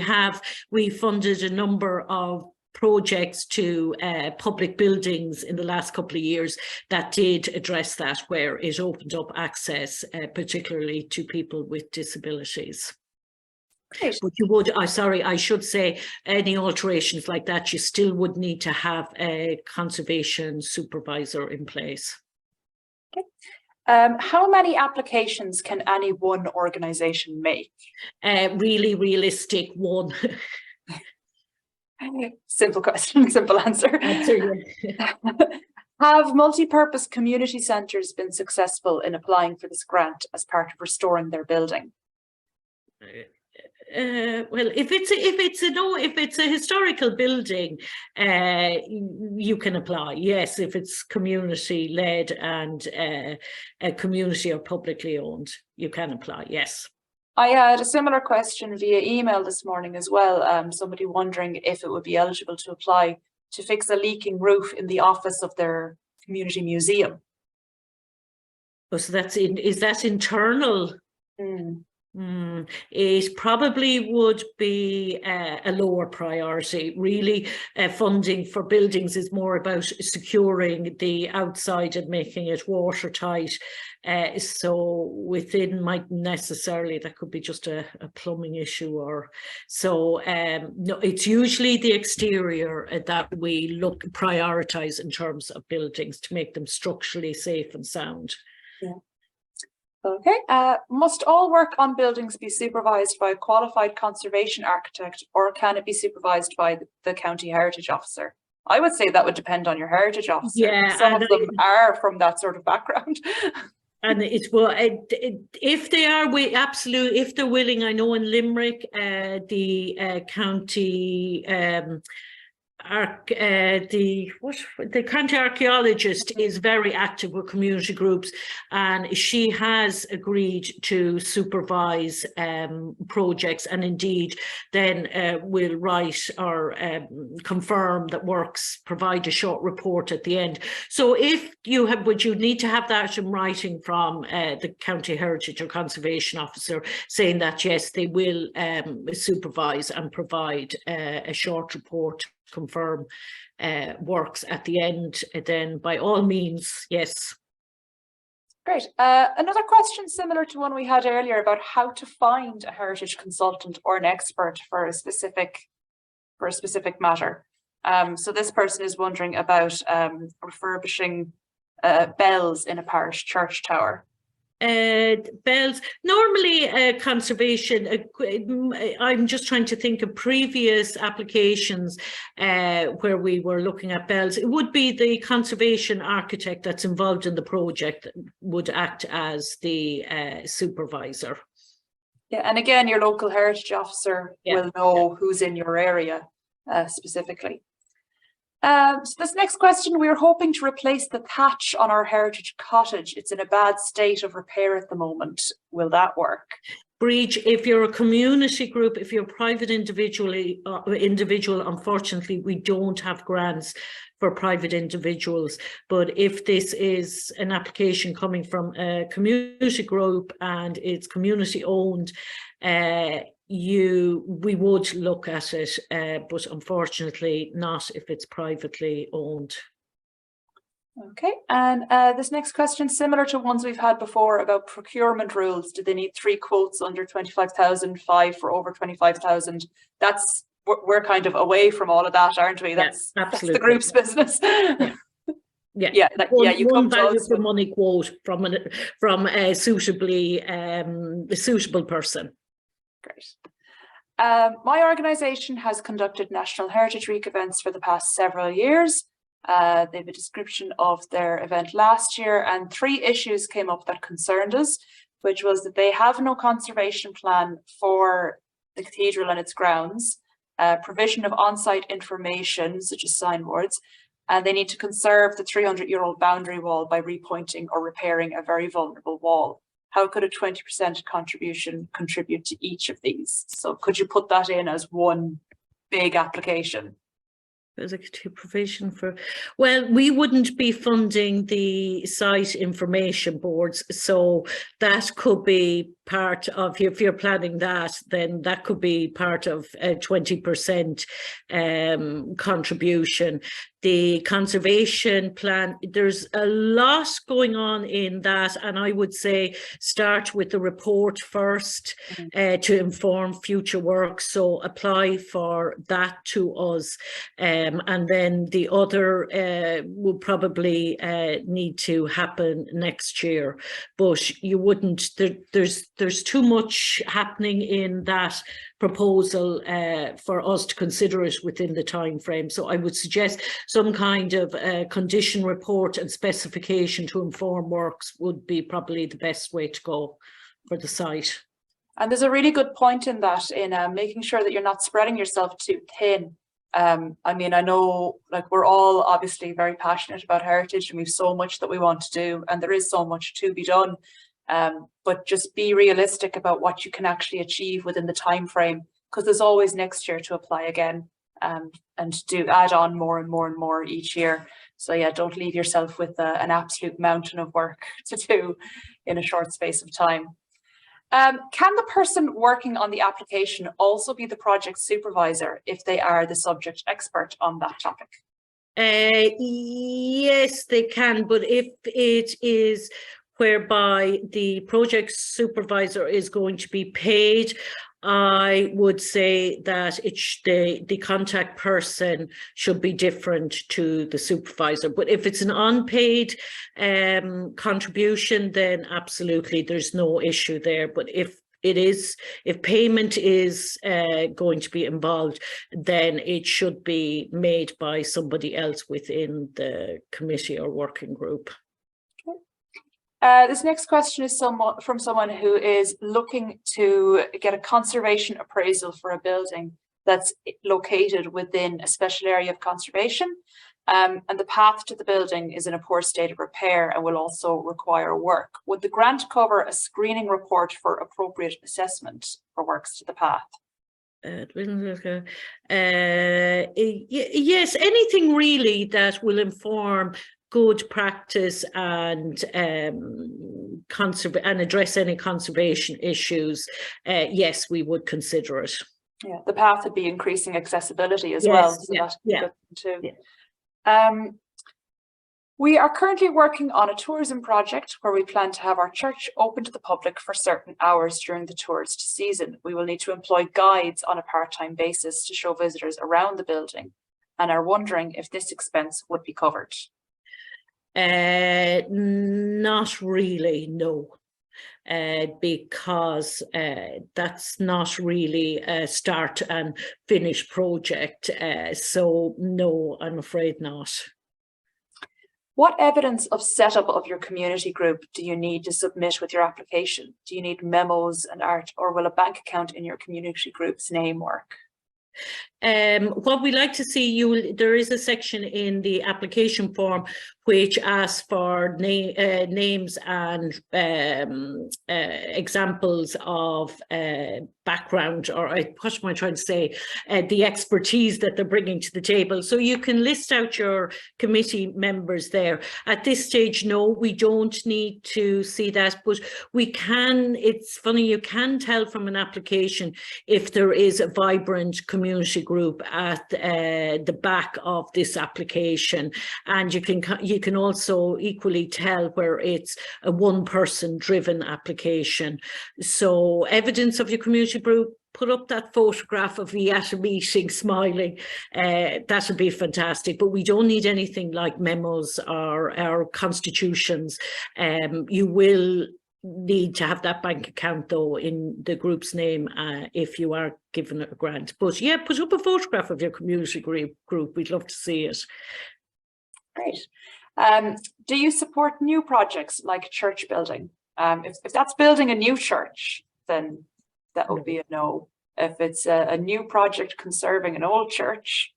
funded a number of projects to public buildings in the last couple of years that did address that, where it opened up access, particularly to people with disabilities. Great. But you would, I should say, any alterations like that, you still would need to have a conservation supervisor in place. Okay. How many applications can any one organisation make? Really realistic one. Simple question, simple answer. Have multi-purpose community centres been successful in applying for this grant as part of restoring their building? Well, if it's a historical building, you can apply. Yes, if it's community led and a community or publicly owned, you can apply. Yes. I had a similar question via email this morning as well. Somebody wondering if it would be eligible to apply to fix a leaking roof in the office of their community museum. Oh, so is that internal? It probably would be a lower priority. Really, funding for buildings is more about securing the outside and making it watertight. So within might necessarily, that could be just a plumbing issue or so. No, it's usually the exterior that we prioritize in terms of buildings to make them structurally safe and sound. Yeah. Okay. Must all work on buildings be supervised by a qualified conservation architect, or can it be supervised by the county heritage officer? I would say that would depend on your heritage officer. Yeah, some of them are from that sort of background. And it's if they are, absolutely, if they're willing. I know in Limerick, the county the county archaeologist is very active with community groups, and she has agreed to supervise projects, and indeed then will write or confirm that works, provide a short report at the end. So if you would you need to have that in writing from the county heritage or conservation officer saying that yes, they will supervise and provide a short report, confirm works at the end, then by all means, yes. Great. Another question similar to one we had earlier about how to find a heritage consultant or an expert for a specific matter. So this person is wondering about refurbishing bells in a parish church tower. Bells, normally conservation, I'm just trying to think of previous applications where we were looking at bells. It would be the conservation architect that's involved in the project that would act as the supervisor. Yeah, and again, your local heritage officer will know who's in your area specifically. So this next question, we're hoping to replace the thatch on our heritage cottage. It's in a bad state of repair at the moment. Will that work? Breach, if you're a community group, if you're a private individual, unfortunately, we don't have grants for private individuals. But if this is an application coming from a community group and it's community owned, we would look at it, but unfortunately not if it's privately owned. Okay, and this next question, similar to ones we've had before about procurement rules. Do they need 3 quotes under 25,000, 5 for over 25,000? We're kind of away from all of that, aren't we? That's the group's business. Yeah. Yeah, Yeah, you one come to value us for with- money quote from a suitably suitable person. Great. My organisation has conducted National Heritage Week events for the past several years. They have a description of their event last year, and 3 issues came up that concerned us, which was that they have no conservation plan for the cathedral and its grounds, provision of on-site information such as signboards, and they need to conserve the 300-year-old boundary wall by repointing or repairing a very vulnerable wall. How could a 20% contribution contribute to each of these? So could you put that in as one big application? Executive provision for, well, we wouldn't be funding the site information boards, so that could be part of, if you're planning that, then that could be part of a 20% contribution. The conservation plan, there's a lot going on in that, and I would say start with the report first to inform future work. So apply for that to us, and then the other will probably need to happen next year. But you wouldn't. There's too much happening in that proposal for us to consider it within the time frame. So I would suggest some kind of condition report and specification to inform works would be probably the best way to go for the site. And there's a really good point in that, in making sure that you're not spreading yourself too thin. I mean, I know, like, we're all obviously very passionate about heritage, and we've so much that we want to do, and there is so much to be done. But just be realistic about what you can actually achieve within the time frame, because there's always next year to apply again, and do add on more and more and more each year. So yeah, don't leave yourself with an absolute mountain of work to do in a short space of time. Can the person working on the application also be the project supervisor if they are the subject expert on that topic? Yes, they can, but if it is whereby the project supervisor is going to be paid, I would say that the contact person should be different to the supervisor. But if it's an unpaid contribution, then absolutely there's no issue there. But if payment is going to be involved, then it should be made by somebody else within the committee or working group. This next question is from someone who is looking to get a conservation appraisal for a building that's located within a special area of conservation, and the path to the building is in a poor state of repair and will also require work. Would the grant cover a screening report for appropriate assessment for works to the path? Yes, anything really that will inform good practice and address any conservation issues, yes, we would consider it. Yeah, the path would be increasing accessibility as well. So yeah, yeah. Too. Yeah. We are currently working on a tourism project where we plan to have our church open to the public for certain hours during the tourist season. We will need to employ guides on a part-time basis to show visitors around the building, and are wondering if this expense would be covered. Not really, no, because that's not really a start and finish project. So no, I'm afraid not. What evidence of setup of your community group do you need to submit with your application? Do you need memos and art, or will a bank account in your community group's name work? What we like to see, there is a section in the application form which asks for names and examples of background, or what am I trying to say, the expertise that they're bringing to the table. So you can list out your committee members there. At this stage, no, we don't need to see that, but we can, it's funny, you can tell from an application if there is a vibrant community group at the back of this application, and you can also equally tell where it's a one-person driven application. So evidence of your community group, put up that photograph of me at a meeting smiling, that would be fantastic. But we don't need anything like memos or our constitutions. You will need to have that bank account though in the group's name if you are given a grant. But yeah, put up a photograph of your community group. We'd love to see it. Great. Do you support new projects like church building? If that's building a new church, then that would be a no. If it's a new project conserving an old church,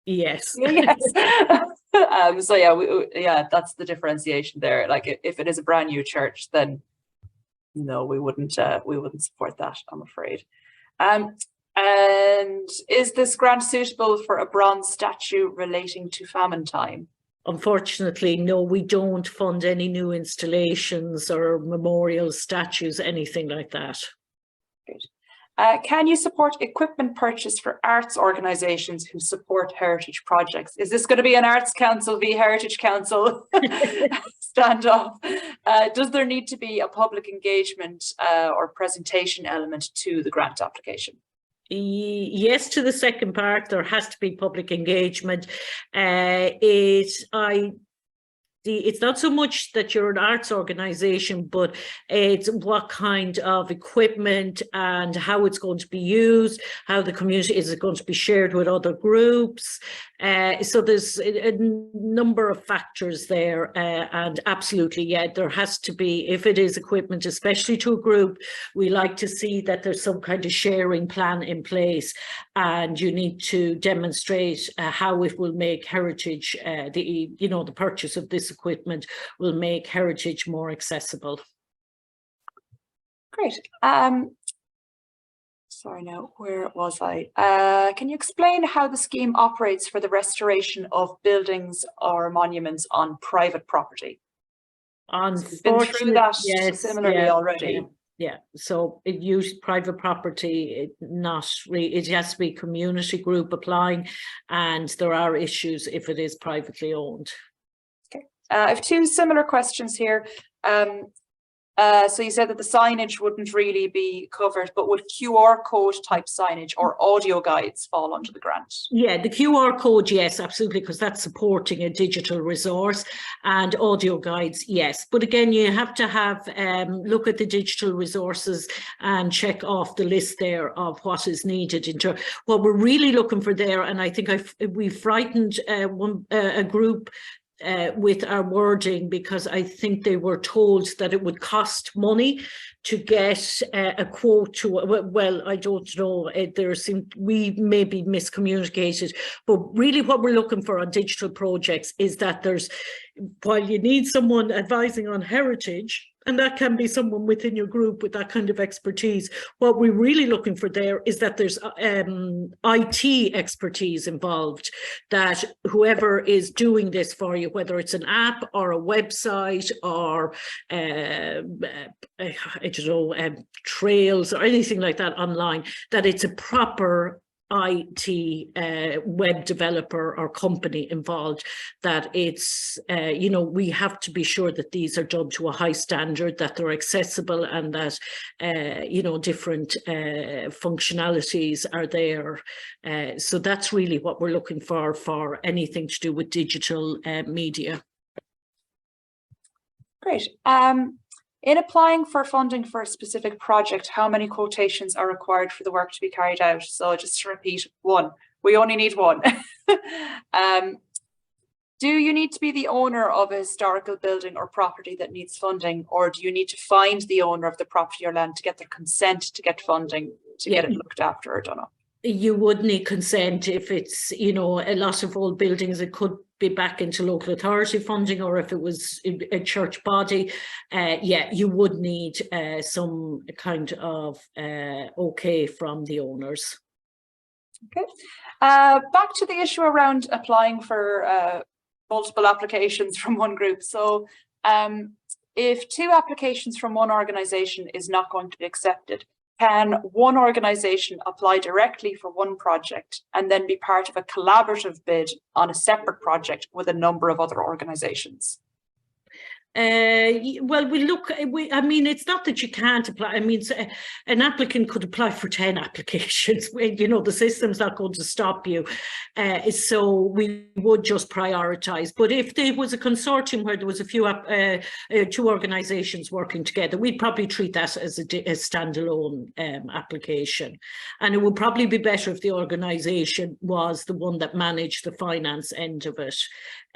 yes. yes. So yeah, that's the differentiation there. Like if it is a brand new church, then no, we wouldn't support that, I'm afraid. And is this grant suitable for a bronze statue relating to famine time? Unfortunately, no, we don't fund any new installations or memorial statues, anything like that. Good. Can you support equipment purchase for arts organisations who support heritage projects? Is this going to be an Arts Council v Heritage Council standoff? Does there need to be a public engagement or presentation element to the grant application? Yes, to the second part, there has to be public engagement. It's not so much that you're an arts organisation, but it's what kind of equipment and how it's going to be used, how the community is going to be shared with other groups. So there's a number of factors there, and absolutely, yeah, there has to be, if it is equipment, especially to a group, we like to see that there's some kind of sharing plan in place, and you need to demonstrate how it will make heritage, the purchase of this equipment will make heritage more accessible. Great. Sorry, now, where was I? Can you explain how the scheme operates for the restoration of buildings or monuments on private property? Unfortunately, been through that similarly already. Yeah, so it used private property, it has to be community group applying, and there are issues if it is privately owned. Okay, I have two similar questions here. So you said that the signage wouldn't really be covered, but would QR code type signage or audio guides fall under the grant? Yeah, the QR code, yes, absolutely, because that's supporting a digital resource, and audio guides, yes. But again, you have to have look at the digital resources and check off the list there of what is needed. What we're really looking for there, and I think we frightened a group with our wording, because I think they were told that it would cost money to get a quote to, well, I don't know, we may be miscommunicated, but really what we're looking for on digital projects is that while you need someone advising on heritage, and that can be someone within your group with that kind of expertise, what we're really looking for there is that there's IT expertise involved, that whoever is doing this for you, whether it's an app or a website or trails or anything like that online, that it's a proper IT web developer or company involved, that it's we have to be sure that these are done to a high standard, that they're accessible, and that different functionalities are there. So that's really what we're looking for anything to do with digital media. Great. In applying for funding for a specific project, how many quotations are required for the work to be carried out? So just to repeat, one. We only need one. Do you need to be the owner of a historical building or property that needs funding, or do you need to find the owner of the property or land to get their consent to get funding to get it looked after or done up? You would need consent if it's, a lot of old buildings, it could be back into local authority funding, or if it was a church body, you would need some kind of okay from the owners. Okay. Back to the issue around applying for multiple applications from one group. So if two applications from one organisation is not going to be accepted, can one organisation apply directly for one project and then be part of a collaborative bid on a separate project with a number of other organisations? Well, I mean, it's not that you can't apply. I mean, an applicant could apply for 10 applications. You know, the system's not going to stop you. So we would just prioritise. But if there was a consortium where there was a few, two organisations working together, we'd probably treat that as a standalone application. And it would probably be better if the organisation was the one that managed the finance end of it.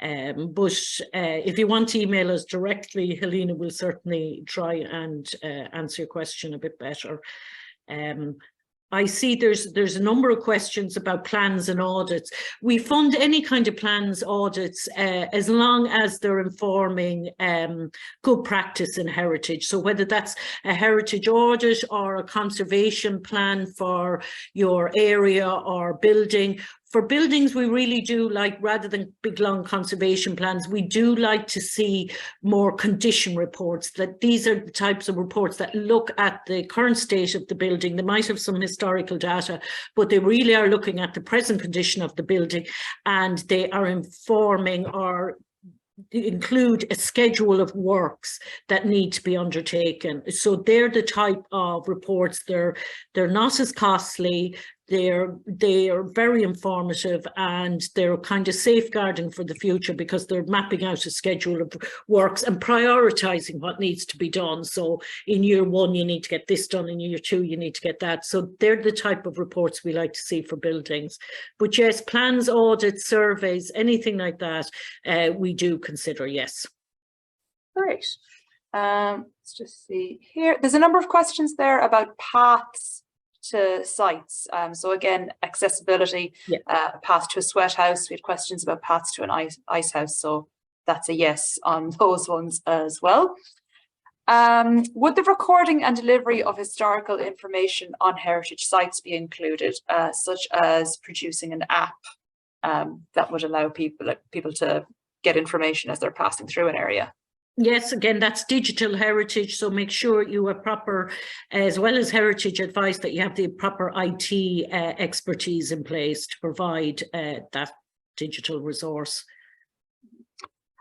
But if you want to email us directly, Helena will certainly try and answer your question a bit better. I see there's a number of questions about plans and audits. We fund any kind of plans audits as long as they're informing good practice in heritage. So whether that's a heritage audit or a conservation plan for your area or building. For buildings, we really do like, rather than big long conservation plans, we do like to see more condition reports, that these are the types of reports that look at the current state of the building. They might have some historical data, but they really are looking at the present condition of the building, and they are informing or include a schedule of works that need to be undertaken. So they're the type of reports, they're not as costly, they are very informative, and they're kind of safeguarding for the future because they're mapping out a schedule of works and prioritising what needs to be done. So in year 1 you need to get this done, in year 2 you need to get that. So they're the type of reports we like to see for buildings. But yes, plans, audits, surveys, anything like that, we do consider, yes. Great. Let's just see here. There's a number of questions there about paths to sites. So again, accessibility, path to a sweat house. We had questions about paths to an ice house. So that's a yes on those ones as well. Would the recording and delivery of historical information on heritage sites be included, such as producing an app that would allow people to get information as they're passing through an area? Yes, again, that's digital heritage. So make sure you have proper, as well as heritage advice, that you have the proper IT expertise in place to provide that digital resource.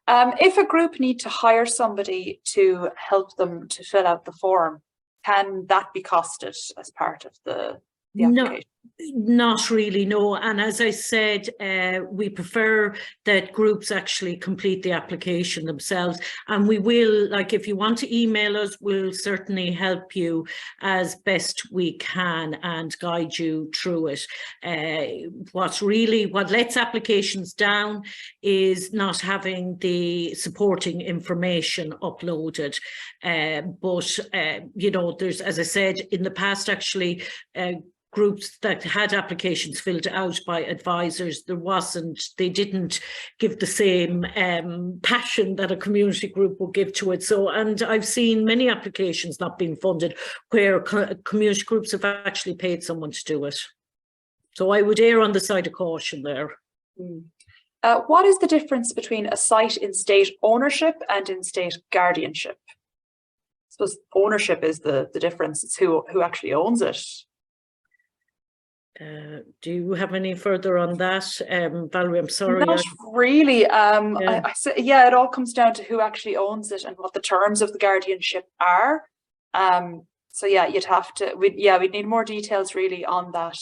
If a group need to hire somebody to help them to fill out the form, can that be costed as part of the application? Not really, no. And as I said, we prefer that groups actually complete the application themselves. And we will, like, if you want to email us, we'll certainly help you as best we can and guide you through it. What lets applications down is not having the supporting information uploaded. But you know, there's, as I said, in the past, actually, groups that had applications filled out by advisors, they didn't give the same passion that a community group would give to it. So, and I've seen many applications not being funded where community groups have actually paid someone to do it. So I would err on the side of caution there. What is the difference between a site in state ownership and in state guardianship? I suppose ownership is the difference. It's who actually owns it. Do you have any further on that, Valerie? I'm sorry. Not really. Yeah, it all comes down to who actually owns it and what the terms of the guardianship are. So yeah, you'd have to. We'd need more details really on that.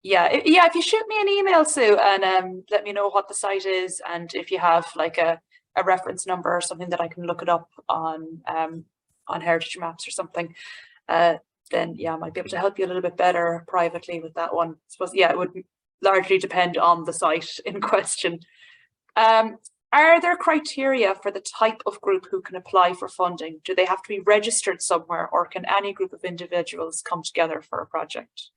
If you shoot me an email, Sue, and let me know what the site is, and if you have like a reference number or something that I can look it up on Heritage Maps or something. Then I might be able to help you a little bit better privately with that one. I suppose, it would largely depend on the site in question. Are there criteria for the type of group who can apply for funding? Do they have to be registered somewhere, or can any group of individuals come together for a project?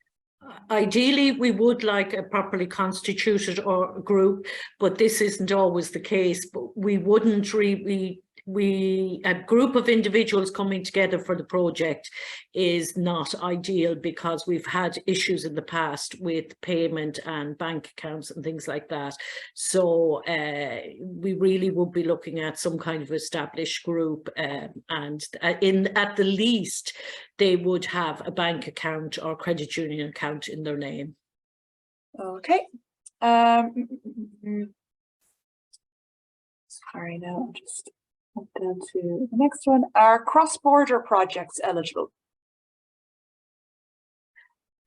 Ideally, we would like a properly constituted group, but this isn't always the case. But we wouldn't really. A group of individuals coming together for the project is not ideal because we've had issues in the past with payment and bank accounts and things like that. So we really would be looking at some kind of established group, and at the least they would have a bank account or credit union account in their name. Okay. Sorry, now I'll just jump down to the next one. Are cross-border projects eligible?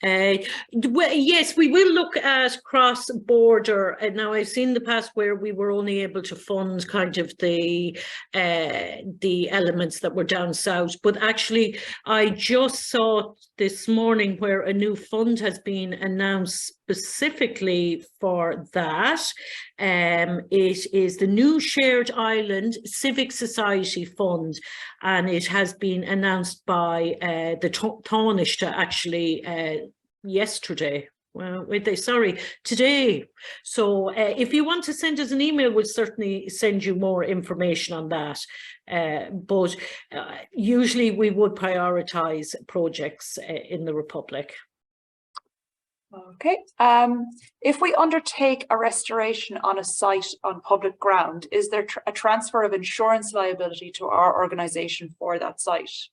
Well, yes, we will look at cross-border. And now I've seen the past where we were only able to fund kind of the elements that were down south. But actually, I just saw this morning where a new fund has been announced specifically for that. It is the New Shared Island Civic Society Fund, and it has been announced by the Taoiseach actually yesterday. Well, today. So if you want to send us an email, we'll certainly send you more information on that. But usually we would prioritise projects in the Republic. Okay. If we undertake a restoration on a site on public ground, is there a transfer of insurance liability to our organisation for that site?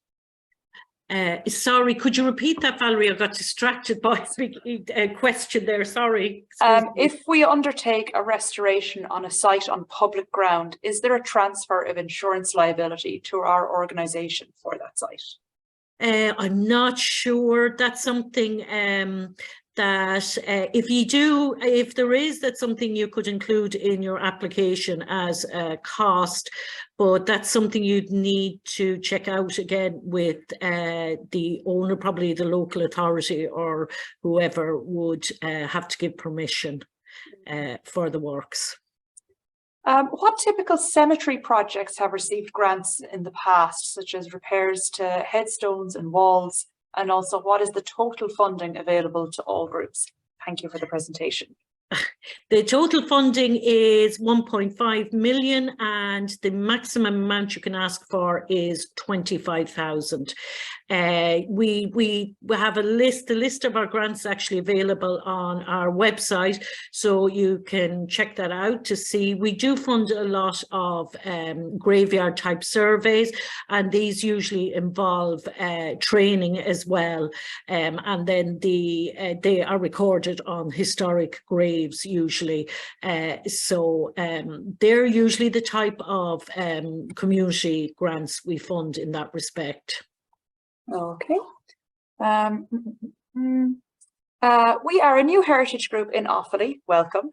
Sorry, could you repeat that, Valerie? I got distracted by a question there. Sorry. If we undertake a restoration on a site on public ground, is there a transfer of insurance liability to our organisation for that site? I'm not sure. That's something that if there is, that's something you could include in your application as a cost, but that's something you'd need to check out again with the owner, probably the local authority or whoever would have to give permission for the works. What typical cemetery projects have received grants in the past, such as repairs to headstones and walls? And also, what is the total funding available to all groups? Thank you for the presentation. The total funding is 1.5 million and the maximum amount you can ask for is 25,000. We have a list of our grants actually available on our website, so you can check that out to see. We do fund a lot of graveyard type surveys, and these usually involve training as well, and then they are recorded on historic graves usually. So they're usually the type of community grants we fund in that respect. Okay. We are a new heritage group in Offaly. Welcome.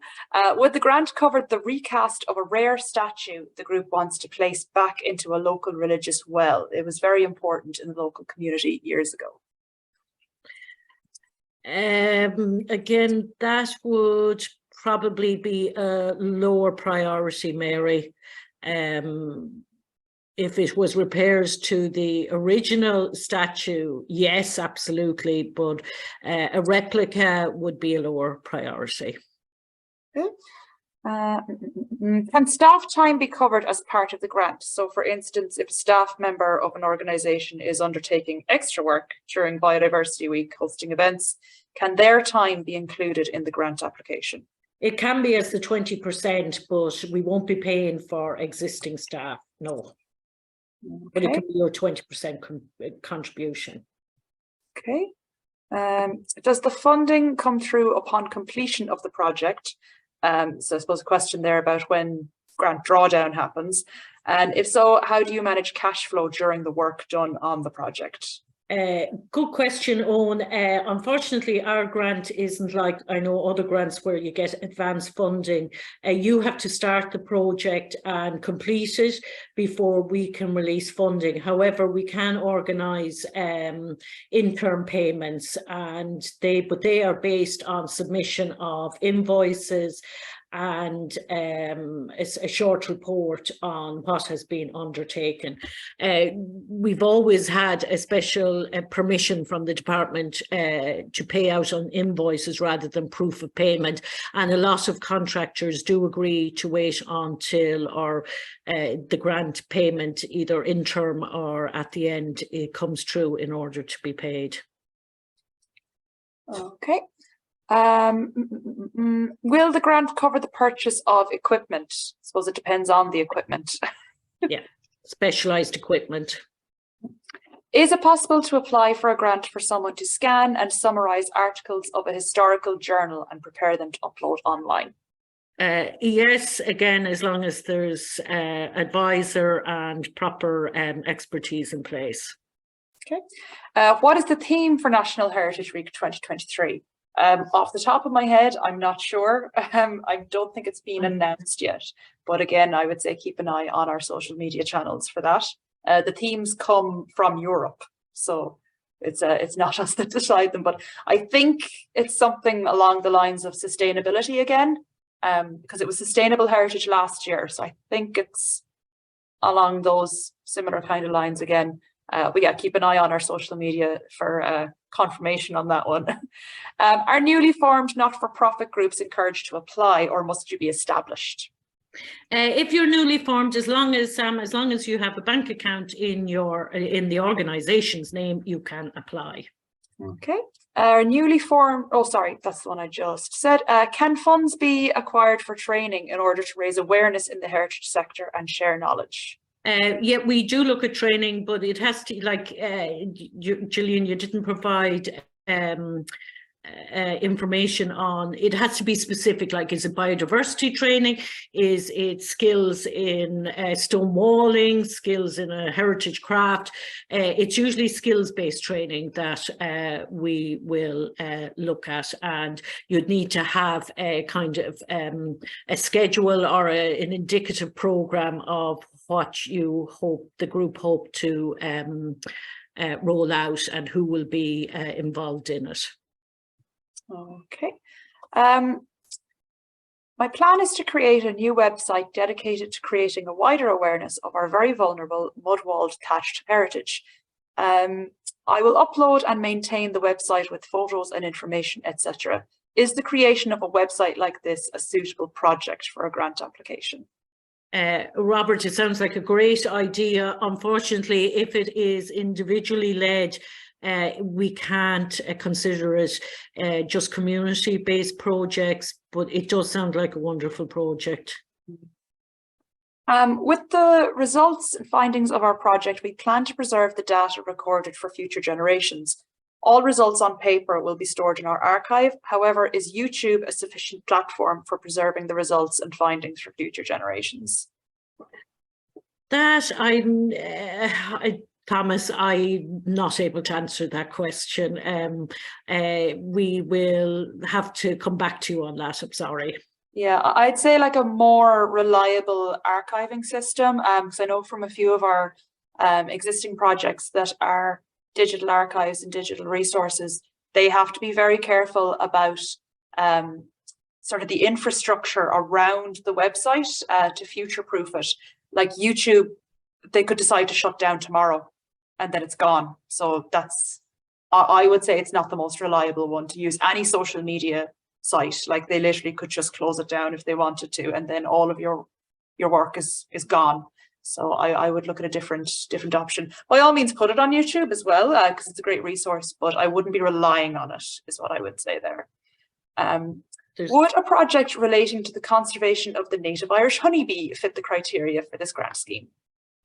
Would the grant cover the recast of a rare statue the group wants to place back into a local religious well? It was very important in the local community years ago. Again, that would probably be a lower priority, Mary. If it was repairs to the original statue, yes, absolutely, but a replica would be a lower priority. Okay. Can staff time be covered as part of the grant? So for instance, if a staff member of an organisation is undertaking extra work during Biodiversity Week hosting events, can their time be included in the grant application? It can be as the 20%, but we won't be paying for existing staff, no. Okay. But it can be your 20% contribution. Okay. Does the funding come through upon completion of the project? So I suppose a question there about when grant drawdown happens. And if so, how do you manage cash flow during the work done on the project? Good question, Owen. Unfortunately, our grant isn't like I know other grants where you get advance funding. You have to start the project and complete it before we can release funding. However, we can organise interim payments, and they are based on submission of invoices and a short report on what has been undertaken. We've always had a special permission from the department to pay out on invoices rather than proof of payment, and a lot of contractors do agree to wait until the grant payment, either interim or at the end, it comes through in order to be paid. Okay. Will the grant cover the purchase of equipment? I suppose it depends on the equipment. Yeah, specialised equipment. Is it possible to apply for a grant for someone to scan and summarise articles of a historical journal and prepare them to upload online? Yes, again, as long as there's advisor and proper expertise in place. Okay. What is the theme for National Heritage Week 2023? Off the top of my head, I'm not sure. I don't think it's been announced yet. But again, I would say keep an eye on our social media channels for that. The themes come from Europe, so it's not us that decide them. But I think it's something along the lines of sustainability again, because it was sustainable heritage last year. So I think it's along those similar kind of lines again. But yeah, keep an eye on our social media for confirmation on that one. Are newly formed not-for-profit groups encouraged to apply, or must you be established? If you're newly formed, as long as you have a bank account in the organisation's name, you can apply. Okay. Newly formed. Oh, sorry, that's the one I just said. Can funds be acquired for training in order to raise awareness in the heritage sector and share knowledge? Yeah, we do look at training, but it has to, like, Gillian, you didn't provide information on, it has to be specific, like is it biodiversity training, is it skills in stone walling, skills in a heritage craft. It's usually skills-based training that we will look at, and you'd need to have a kind of a schedule or an indicative program of what you hope the group hope to roll out and who will be involved in it. Okay. My plan is to create a new website dedicated to creating a wider awareness of our very vulnerable mud-walled thatched heritage. I will upload and maintain the website with photos and information, etc. Is the creation of a website like this a suitable project for a grant application? Robert, it sounds like a great idea. Unfortunately, if it is individually led, we can't consider it just community-based projects, but it does sound like a wonderful project. With the results and findings of our project, we plan to preserve the data recorded for future generations. All results on paper will be stored in our archive. However, is YouTube a sufficient platform for preserving the results and findings for future generations? That Thomas, I'm not able to answer that question. We will have to come back to you on that. I'm sorry. Yeah, I'd say like a more reliable archiving system, because I know from a few of our existing projects that are digital archives and digital resources, they have to be very careful about sort of the infrastructure around the website to future-proof it. Like YouTube, they could decide to shut down tomorrow and then it's gone. So that's, I would say it's not the most reliable one to use. Any social media site, like they literally could just close it down if they wanted to, and then all of your work is gone. So I would look at a different option. By all means, put it on YouTube as well, because it's a great resource, but I wouldn't be relying on it, is what I would say there. Would a project relating to the conservation of the native Irish honeybee fit the criteria for this grant scheme?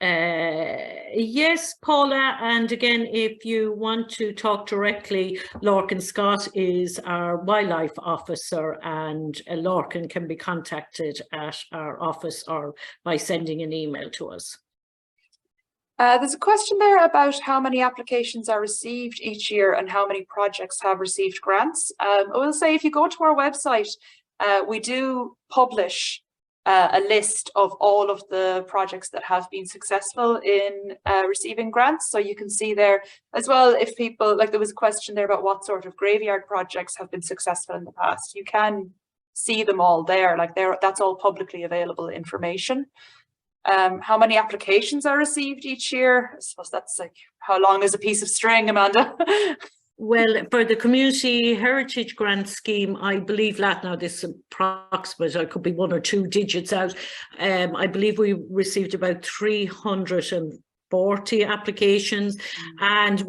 Yes, Paula, and again, if you want to talk directly, Lorcan Scott is our wildlife officer, and Lorcan can be contacted at our office or by sending an email to us. There's a question there about how many applications are received each year and how many projects have received grants. I will say if you go to our website, we do publish a list of all of the projects that have been successful in receiving grants. So you can see there as well, if people, like there was a question there about what sort of graveyard projects have been successful in the past. You can see them all there, like that's all publicly available information. How many applications are received each year? I suppose that's like, how long is a piece of string, Amanda? Well, for the Community Heritage Grant Scheme, I believe that now this is approximate, I could be 1 or 2 digits out. I believe we received about 340 applications, and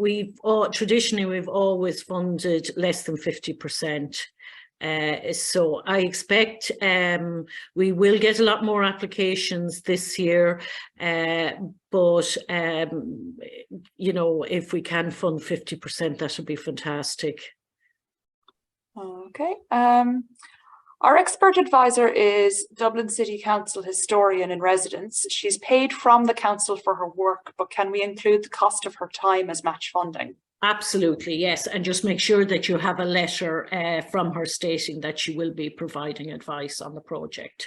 traditionally we've always funded less than 50%. So I expect we will get a lot more applications this year, but you know, if we can fund 50%, that would be fantastic. Okay. Our expert advisor is Dublin City Council historian in residence. She's paid from the council for her work, but can we include the cost of her time as match funding? Absolutely, yes. And just make sure that you have a letter from her stating that she will be providing advice on the project.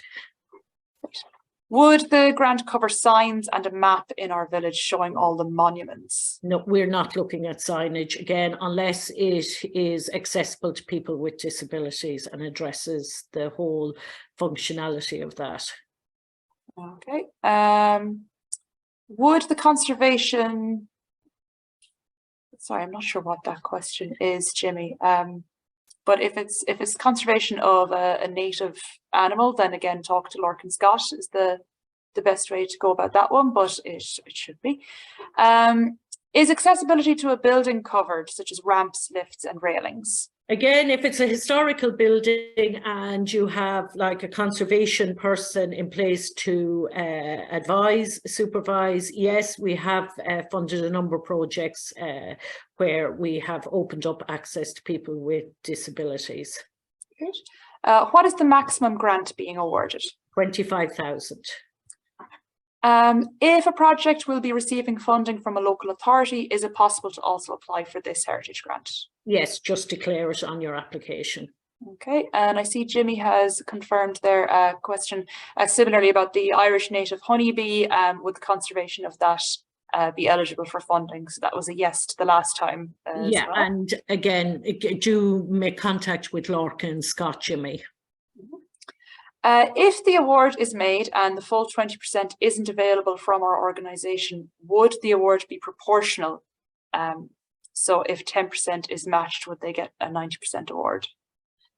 Would the grant cover signs and a map in our village showing all the monuments? No, we're not looking at signage again, unless it is accessible to people with disabilities and addresses the whole functionality of that. Okay. Would the conservation... Sorry, I'm not sure what that question is, Jimmy. But if it's conservation of a native animal, then again, talk to Lorcan Scott is the best way to go about that one, but it should be. Is accessibility to a building covered, such as ramps, lifts and railings? Again, if it's a historical building and you have like a conservation person in place to advise, supervise, yes, we have funded a number of projects where we have opened up access to people with disabilities. Good. What is the maximum grant being awarded? 25,000. If a project will be receiving funding from a local authority, is it possible to also apply for this heritage grant? Yes, just declare it on your application. Okay, and I see Jimmy has confirmed their question similarly about the Irish native honeybee. Would the conservation of that be eligible for funding? So that was a yes to the last time. Yeah, well. and again, do make contact with Lorcan Scott, Jimmy. If the award is made and the full 20% isn't available from our organisation, would the award be proportional? So if 10% is matched, would they get a 90% award?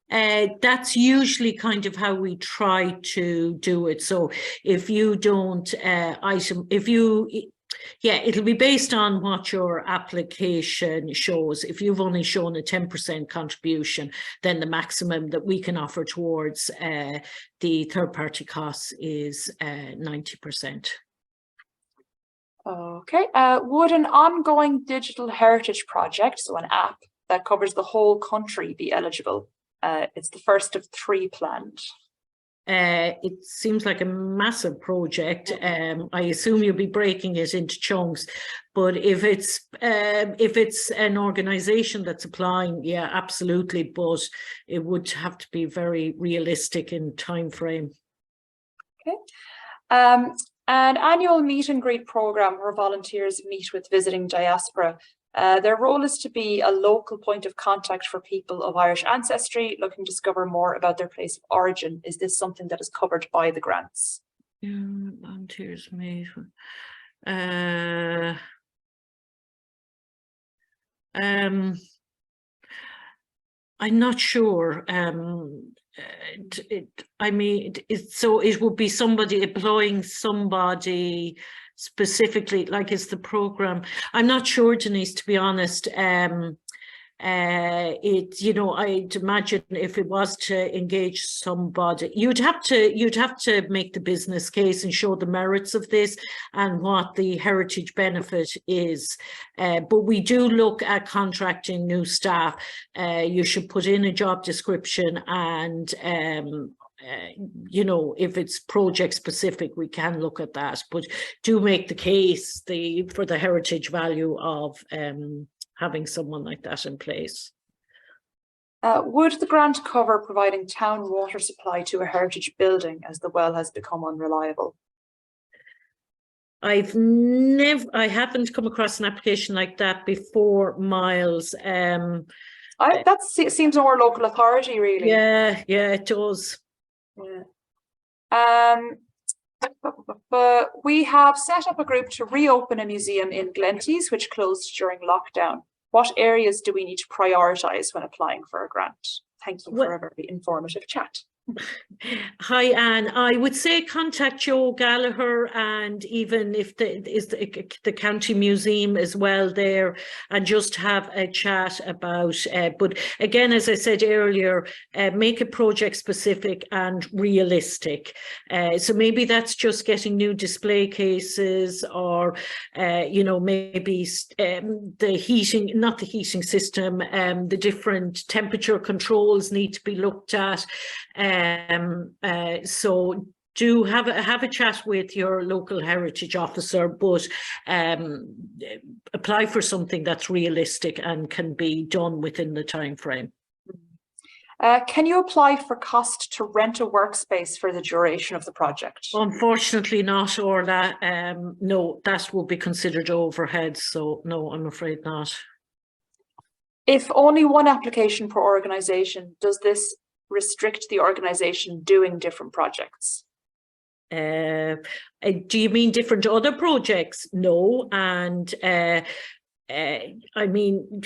That's usually kind of how we try to do it. So if you don't it'll be based on what your application shows. If you've only shown a 10% contribution, then the maximum that we can offer towards the third-party costs is 90%. Okay. Would an ongoing digital heritage project, so an app that covers the whole country, be eligible? It's the first of 3 planned. It seems like a massive project. I assume you'll be breaking it into chunks, but if it's an organisation that's applying, yeah, absolutely. But it would have to be very realistic in time frame. Okay. An annual meet and greet programme where volunteers meet with visiting diaspora. Their role is to be a local point of contact for people of Irish ancestry looking to discover more about their place of origin. Is this something that is covered by the grants? Volunteers meet. I'm not sure. I mean, so it would be somebody employing somebody specifically, like it's the program. I'm not sure, Denise, to be honest. I'd imagine if it was to engage somebody, you'd have to make the business case and show the merits of this and what the heritage benefit is. But we do look at contracting new staff. You should put in a job description and if it's project specific, we can look at that, but do make the case for the heritage value of having someone like that in place. Would the grant cover providing town water supply to a heritage building as the well has become unreliable? I haven't come across an application like that before, Miles. That seems more local authority, really. Yeah, it does. Yeah. But we have set up a group to reopen a museum in Glenties, which closed during lockdown. What areas do we need to prioritise when applying for a grant? Thank you for a very informative chat. Hi, Anne. I would say contact Joe Gallagher, and even if the county museum as well there, and just have a chat about. But again, as I said earlier, make it project specific and realistic. So maybe that's just getting new display cases, or maybe the heating, not the heating system. The different temperature controls need to be looked at. So do have a chat with your local heritage officer, but apply for something that's realistic and can be done within the time frame. Can you apply for cost to rent a workspace for the duration of the project? Unfortunately not, Orla. No, that will be considered overhead, so no, I'm afraid not. If only one application per organisation, does this restrict the organisation doing different projects? Do you mean different other projects? No, and I mean,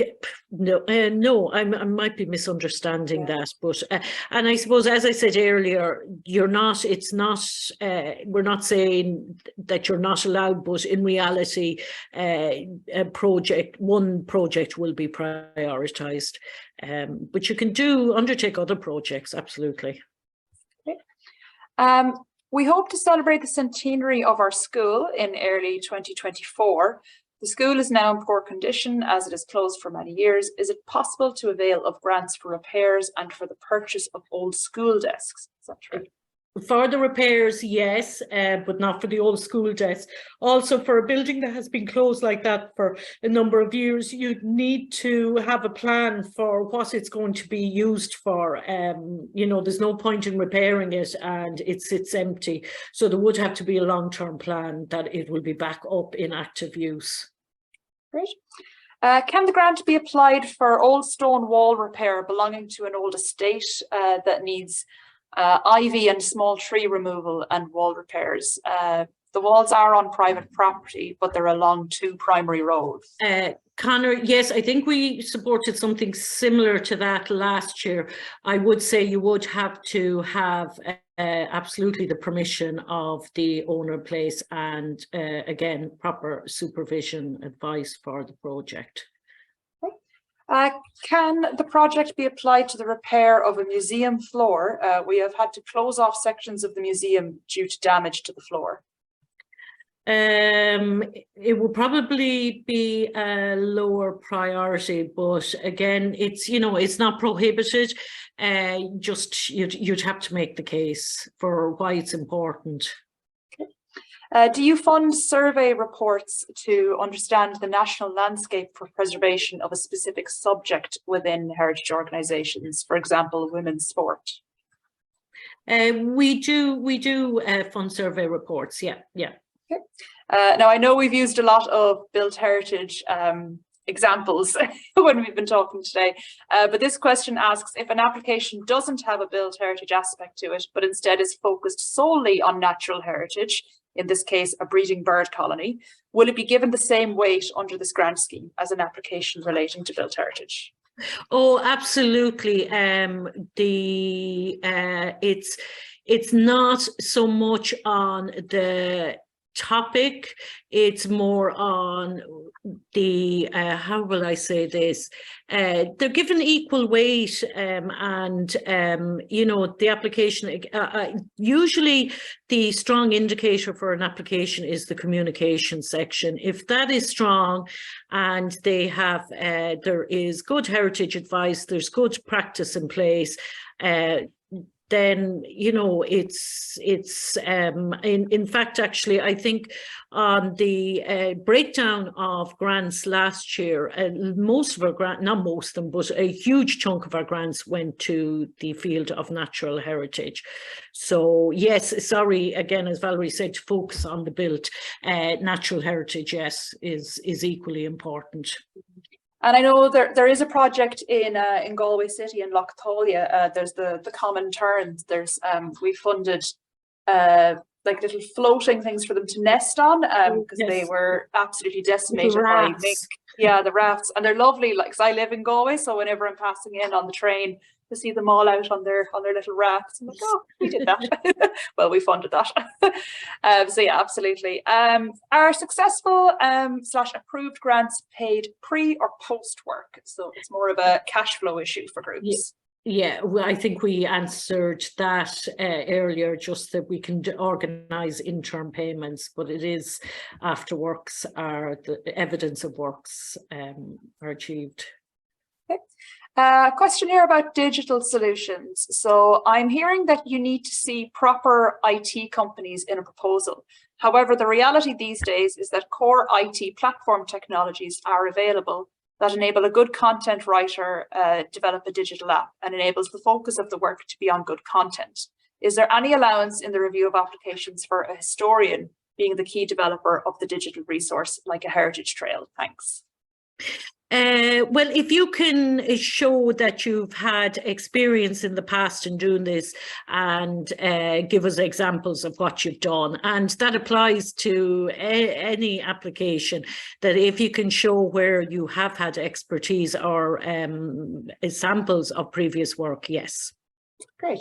no, I might be misunderstanding that, but and I suppose, as I said earlier, you're not. It's not. We're not saying that you're not allowed, but in reality, one project will be prioritised. But you can undertake other projects, absolutely. Okay. We hope to celebrate the centenary of our school in early 2024. The school is now in poor condition as it is closed for many years. Is it possible to avail of grants for repairs and for the purchase of old school desks? Is that true? For the repairs, yes, but not for the old school desks. Also, for a building that has been closed like that for a number of years, you need to have a plan for what it's going to be used for. You know, there's no point in repairing it and it sits empty. So there would have to be a long-term plan that it will be back up in active use. Great. Can the grant be applied for old stone wall repair belonging to an old estate that needs ivy and small tree removal and wall repairs? The walls are on private property, but they're along two primary roads. Conor, yes, I think we supported something similar to that last year. I would say you would have to have absolutely the permission of the owner place and again, proper supervision advice for the project. Can the project be applied to the repair of a museum floor? We have had to close off sections of the museum due to damage to the floor. It will probably be a lower priority, but again, it's, you know, it's not prohibited. Just you'd have to make the case for why it's important. Do you fund survey reports to understand the national landscape for preservation of a specific subject within heritage organisations, for example, women's sport? We do fund survey reports, yeah. Okay. Now, I know we've used a lot of built heritage examples when we've been talking today, but this question asks, if an application doesn't have a built heritage aspect to it, but instead is focused solely on natural heritage, in this case, a breeding bird colony, will it be given the same weight under this grant scheme as an application relating to built heritage? Oh, absolutely. It's not so much on the topic, it's more on the how will I say this, they're given equal weight, and you know, the application usually the strong indicator for an application is the communication section. If that is strong and they have there is good heritage advice, there's good practice in place, then, you know, it's in fact, actually, I think on the breakdown of grants last year, most of our grants, not most of them, but a huge chunk of our grants went to the field of natural heritage. So yes, sorry, again, as Valerie said, to focus on the built natural heritage, yes, is equally important. And I know there is a project in Galway City in Lough Thalia. There's the common terns. There's we funded like little floating things for them to nest on because they were absolutely decimated by mink. Yeah, the rafts, and they're lovely. Like, 'cause I live in Galway, so whenever I'm passing in on the train, to see them all out on their little rafts, I'm like, oh, we did that. Well, we funded that. So yeah, absolutely. Are successful / approved grants paid pre or post work? So it's more of a cash flow issue for groups. Yeah, well, I think we answered that earlier, just that we can organise interim payments, but it is after works are the evidence of works are achieved. Question here about digital solutions. So I'm hearing that you need to see proper IT companies in a proposal. However, the reality these days is that core IT platform technologies are available that enable a good content writer develop a digital app and enables the focus of the work to be on good content. Is there any allowance in the review of applications for a historian being the key developer of the digital resource like a heritage trail? Thanks. Well, if you can show that you've had experience in the past in doing this and give us examples of what you've done, and that applies to any application, that if you can show where you have had expertise or samples of previous work, yes. Great.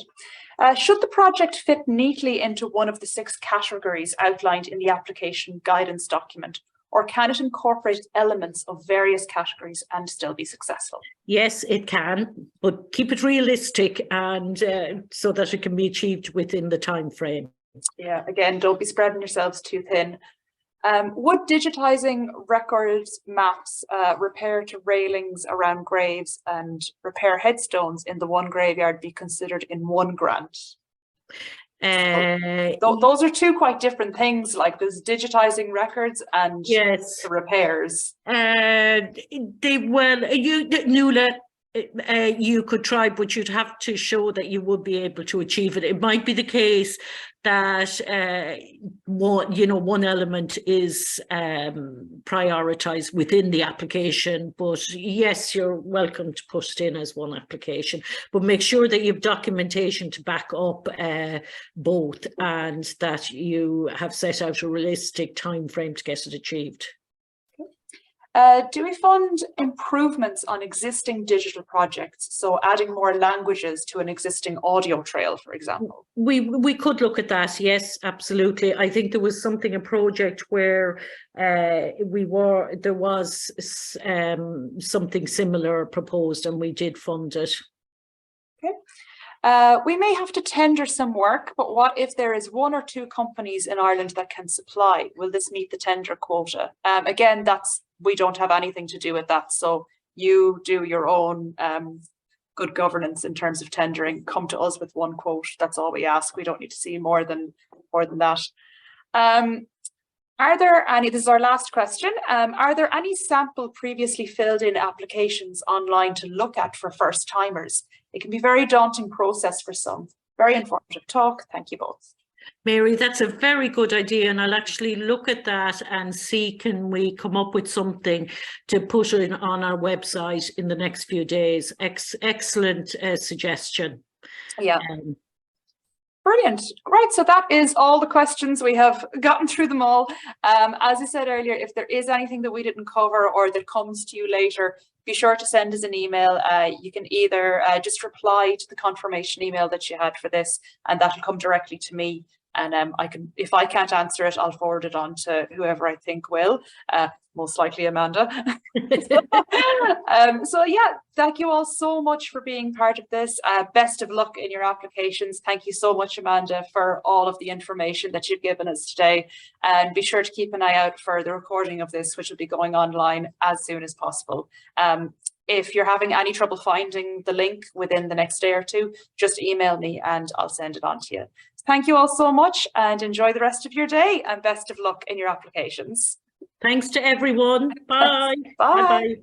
Should the project fit neatly into one of the 6 categories outlined in the application guidance document? Or can it incorporate elements of various categories and still be successful? Yes, it can, but keep it realistic and so that it can be achieved within the time frame. Yeah, again, don't be spreading yourselves too thin. Would digitising records, maps, repair to railings around graves and repair headstones in the one graveyard be considered in one grant? Those are 2 quite different things, like there's digitising records and yes, the repairs. Nuala, you could try, but you'd have to show that you would be able to achieve it. It might be the case that one element is prioritized within the application, but yes, you're welcome to put it in as one application, but make sure that you have documentation to back up both and that you have set out a realistic time frame to get it achieved. Do we fund improvements on existing digital projects? So adding more languages to an existing audio trail, for example? We could look at that, yes, absolutely. I think there was a project where there was something similar proposed and we did fund it. Okay. We may have to tender some work, but what if there is 1 or 2 companies in Ireland that can supply? Will this meet the tender quota? Again, we don't have anything to do with that. So you do your own good governance in terms of tendering. Come to us with 1 quote. That's all we ask. We don't need to see more than that. Are there any, this is our last question, are there any sample previously filled in applications online to look at for first timers? It can be a very daunting process for some. Very informative talk. Thank you both. Mary, that's a very good idea, and I'll actually look at that and see can we come up with something to put in on our website in the next few days. Excellent suggestion. Yeah. Brilliant. Right, so that is all the questions. We have gotten through them all. As I said earlier, if there is anything that we didn't cover or that comes to you later, be sure to send us an email. You can either just reply to the confirmation email that you had for this, and that'll come directly to me. And if I can't answer it, I'll forward it on to whoever I think will, most likely Amanda. So yeah, thank you all so much for being part of this. Best of luck in your applications. Thank you so much, Amanda, for all of the information that you've given us today. And be sure to keep an eye out for the recording of this, which will be going online as soon as possible. If you're having any trouble finding the link within the next day or 2, just email me and I'll send it on to you. Thank you all so much and enjoy the rest of your day and best of luck in your applications. Thanks to everyone. Bye. Bye. Bye-bye.